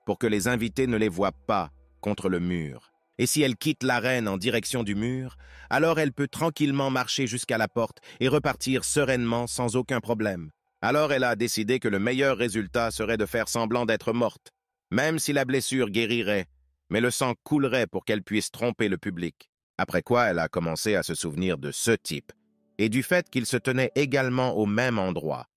pour que les invités ne les voient pas contre le mur. Et si elle quitte l'arène en direction du mur, alors elle peut tranquillement marcher jusqu'à la porte et repartir sereinement sans aucun problème. Alors elle a décidé que le meilleur résultat serait de faire semblant d'être morte, même si la blessure guérirait, mais le sang coulerait pour qu'elle puisse tromper le public. Après quoi, elle a commencé à se souvenir de ce type, et du fait qu'il se tenait également au même endroit.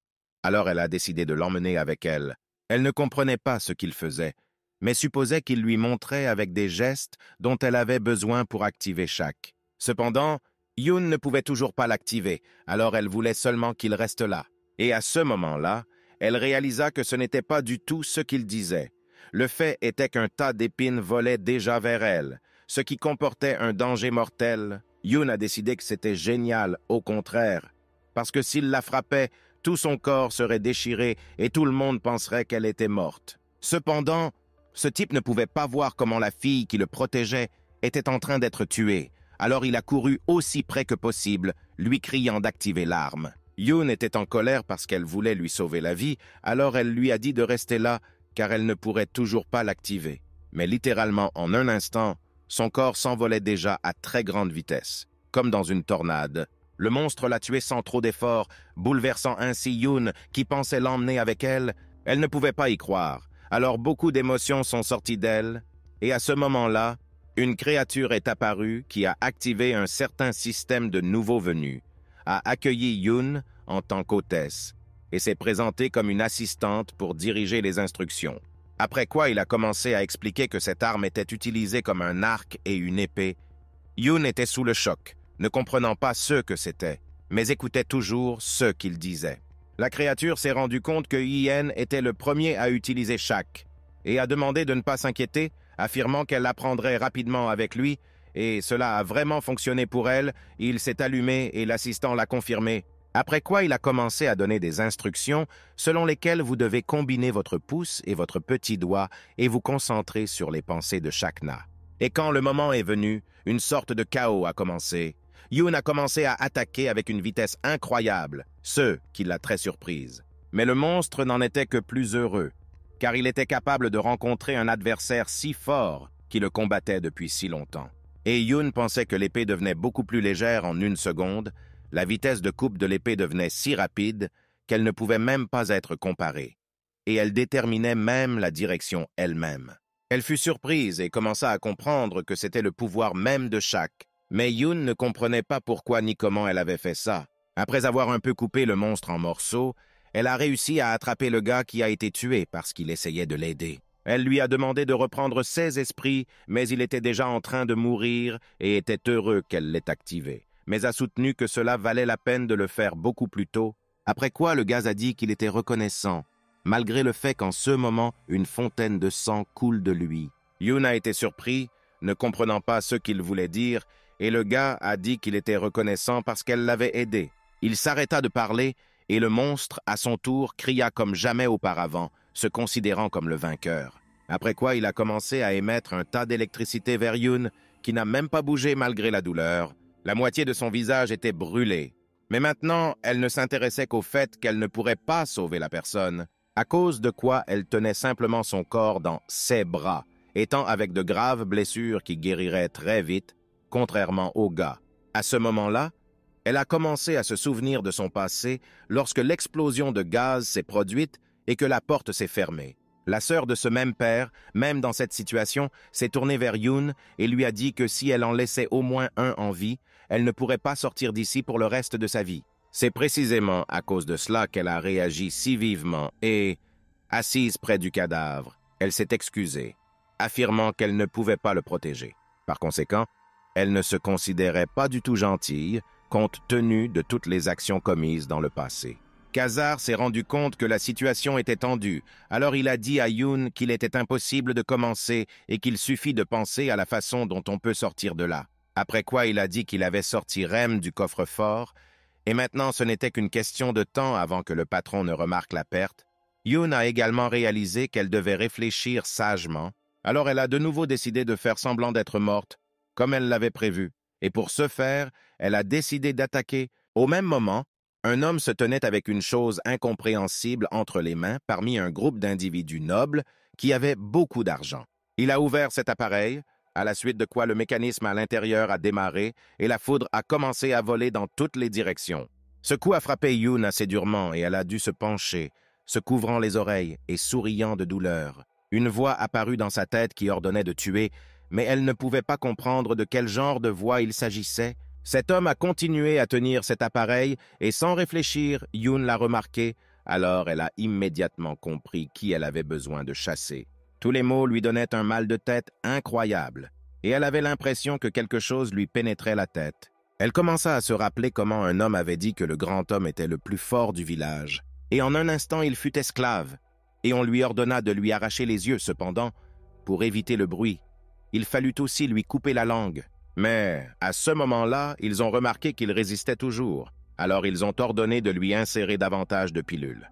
Alors elle a décidé de l'emmener avec elle. Elle ne comprenait pas ce qu'il faisait, mais supposait qu'il lui montrait avec des gestes dont elle avait besoin pour activer chaque. Cependant, Yoon ne pouvait toujours pas l'activer, alors elle voulait seulement qu'il reste là. Et à ce moment-là, elle réalisa que ce n'était pas du tout ce qu'il disait. Le fait était qu'un tas d'épines volait déjà vers elle, ce qui comportait un danger mortel. Yoon a décidé que c'était génial, au contraire, parce que s'il la frappait, tout son corps serait déchiré et tout le monde penserait qu'elle était morte. Cependant, ce type ne pouvait pas voir comment la fille qui le protégeait était en train d'être tuée, alors il a couru aussi près que possible, lui criant d'activer l'arme. Yoon était en colère parce qu'elle voulait lui sauver la vie, alors elle lui a dit de rester là, car elle ne pourrait toujours pas l'activer. Mais littéralement en un instant, son corps s'envolait déjà à très grande vitesse, comme dans une tornade. Le monstre l'a tué sans trop d'efforts, bouleversant ainsi Yoon, qui pensait l'emmener avec elle. Elle ne pouvait pas y croire, alors beaucoup d'émotions sont sorties d'elle, et à ce moment-là, une créature est apparue qui a activé un certain système de nouveaux venus, a accueilli Yoon en tant qu'hôtesse, et s'est présentée comme une assistante pour diriger les instructions. Après quoi, il a commencé à expliquer que cette arme était utilisée comme un arc et une épée. Yoon était sous le choc, ne comprenant pas ce que c'était, mais écoutait toujours ce qu'il disait. La créature s'est rendue compte que Hien était le premier à utiliser Shaq, et a demandé de ne pas s'inquiéter, affirmant qu'elle apprendrait rapidement avec lui, et cela a vraiment fonctionné pour elle. Il s'est allumé et l'assistant l'a confirmé. Après quoi, il a commencé à donner des instructions selon lesquelles vous devez combiner votre pouce et votre petit doigt et vous concentrer sur les pensées de Shakna. Et quand le moment est venu, une sorte de chaos a commencé. Yoon a commencé à attaquer avec une vitesse incroyable, ce qui l'a très surprise. Mais le monstre n'en était que plus heureux, car il était capable de rencontrer un adversaire si fort qui le combattait depuis si longtemps. Et Yoon pensait que l'épée devenait beaucoup plus légère en une seconde. La vitesse de coupe de l'épée devenait si rapide qu'elle ne pouvait même pas être comparée. Et elle déterminait même la direction elle-même. Elle fut surprise et commença à comprendre que c'était le pouvoir même de Shaq. Mais Yoon ne comprenait pas pourquoi ni comment elle avait fait ça. Après avoir un peu coupé le monstre en morceaux, elle a réussi à attraper le gars qui a été tué parce qu'il essayait de l'aider. Elle lui a demandé de reprendre ses esprits, mais il était déjà en train de mourir et était heureux qu'elle l'ait activé, mais a soutenu que cela valait la peine de le faire beaucoup plus tôt, après quoi le gars a dit qu'il était reconnaissant, malgré le fait qu'en ce moment, une fontaine de sang coule de lui. Yoon a été surpris, ne comprenant pas ce qu'il voulait dire, et le gars a dit qu'il était reconnaissant parce qu'elle l'avait aidé. Il s'arrêta de parler, et le monstre, à son tour, cria comme jamais auparavant, se considérant comme le vainqueur. Après quoi, il a commencé à émettre un tas d'électricité vers Yoon, qui n'a même pas bougé malgré la douleur. La moitié de son visage était brûlée, Mais maintenant, elle ne s'intéressait qu'au fait qu'elle ne pourrait pas sauver la personne, à cause de quoi elle tenait simplement son corps dans ses bras, étant avec de graves blessures qui guériraient très vite, contrairement au gars. À ce moment-là, elle a commencé à se souvenir de son passé lorsque l'explosion de gaz s'est produite et que la porte s'est fermée. La sœur de ce même père, même dans cette situation, s'est tournée vers Yoon et lui a dit que si elle en laissait au moins un en vie, elle ne pourrait pas sortir d'ici pour le reste de sa vie. C'est précisément à cause de cela qu'elle a réagi si vivement et, assise près du cadavre, elle s'est excusée, affirmant qu'elle ne pouvait pas le protéger. Par conséquent, elle ne se considérait pas du tout gentille, compte tenu de toutes les actions commises dans le passé. Khazar s'est rendu compte que la situation était tendue, alors il a dit à Yoon qu'il était impossible de commencer et qu'il suffit de penser à la façon dont on peut sortir de là. Après quoi il a dit qu'il avait sorti Rem du coffre-fort, et maintenant ce n'était qu'une question de temps avant que le patron ne remarque la perte. Yoon a également réalisé qu'elle devait réfléchir sagement, alors elle a de nouveau décidé de faire semblant d'être morte, comme elle l'avait prévu, et pour ce faire, elle a décidé d'attaquer. Au même moment, un homme se tenait avec une chose incompréhensible entre les mains parmi un groupe d'individus nobles qui avaient beaucoup d'argent. Il a ouvert cet appareil, à la suite de quoi le mécanisme à l'intérieur a démarré et la foudre a commencé à voler dans toutes les directions. Ce coup a frappé Yoon assez durement et elle a dû se pencher, se couvrant les oreilles et souriant de douleur. Une voix apparut dans sa tête qui ordonnait de tuer, mais elle ne pouvait pas comprendre de quel genre de voix il s'agissait. Cet homme a continué à tenir cet appareil et sans réfléchir, Yoon l'a remarqué, alors elle a immédiatement compris qui elle avait besoin de chasser. Tous les mots lui donnaient un mal de tête incroyable, et elle avait l'impression que quelque chose lui pénétrait la tête. Elle commença à se rappeler comment un homme avait dit que le grand homme était le plus fort du village, et en un instant il fut esclave, et on lui ordonna de lui arracher les yeux. Cependant, pour éviter le bruit, il fallut aussi lui couper la langue. Mais, à ce moment-là, ils ont remarqué qu'il résistait toujours. Alors ils ont ordonné de lui insérer davantage de pilules.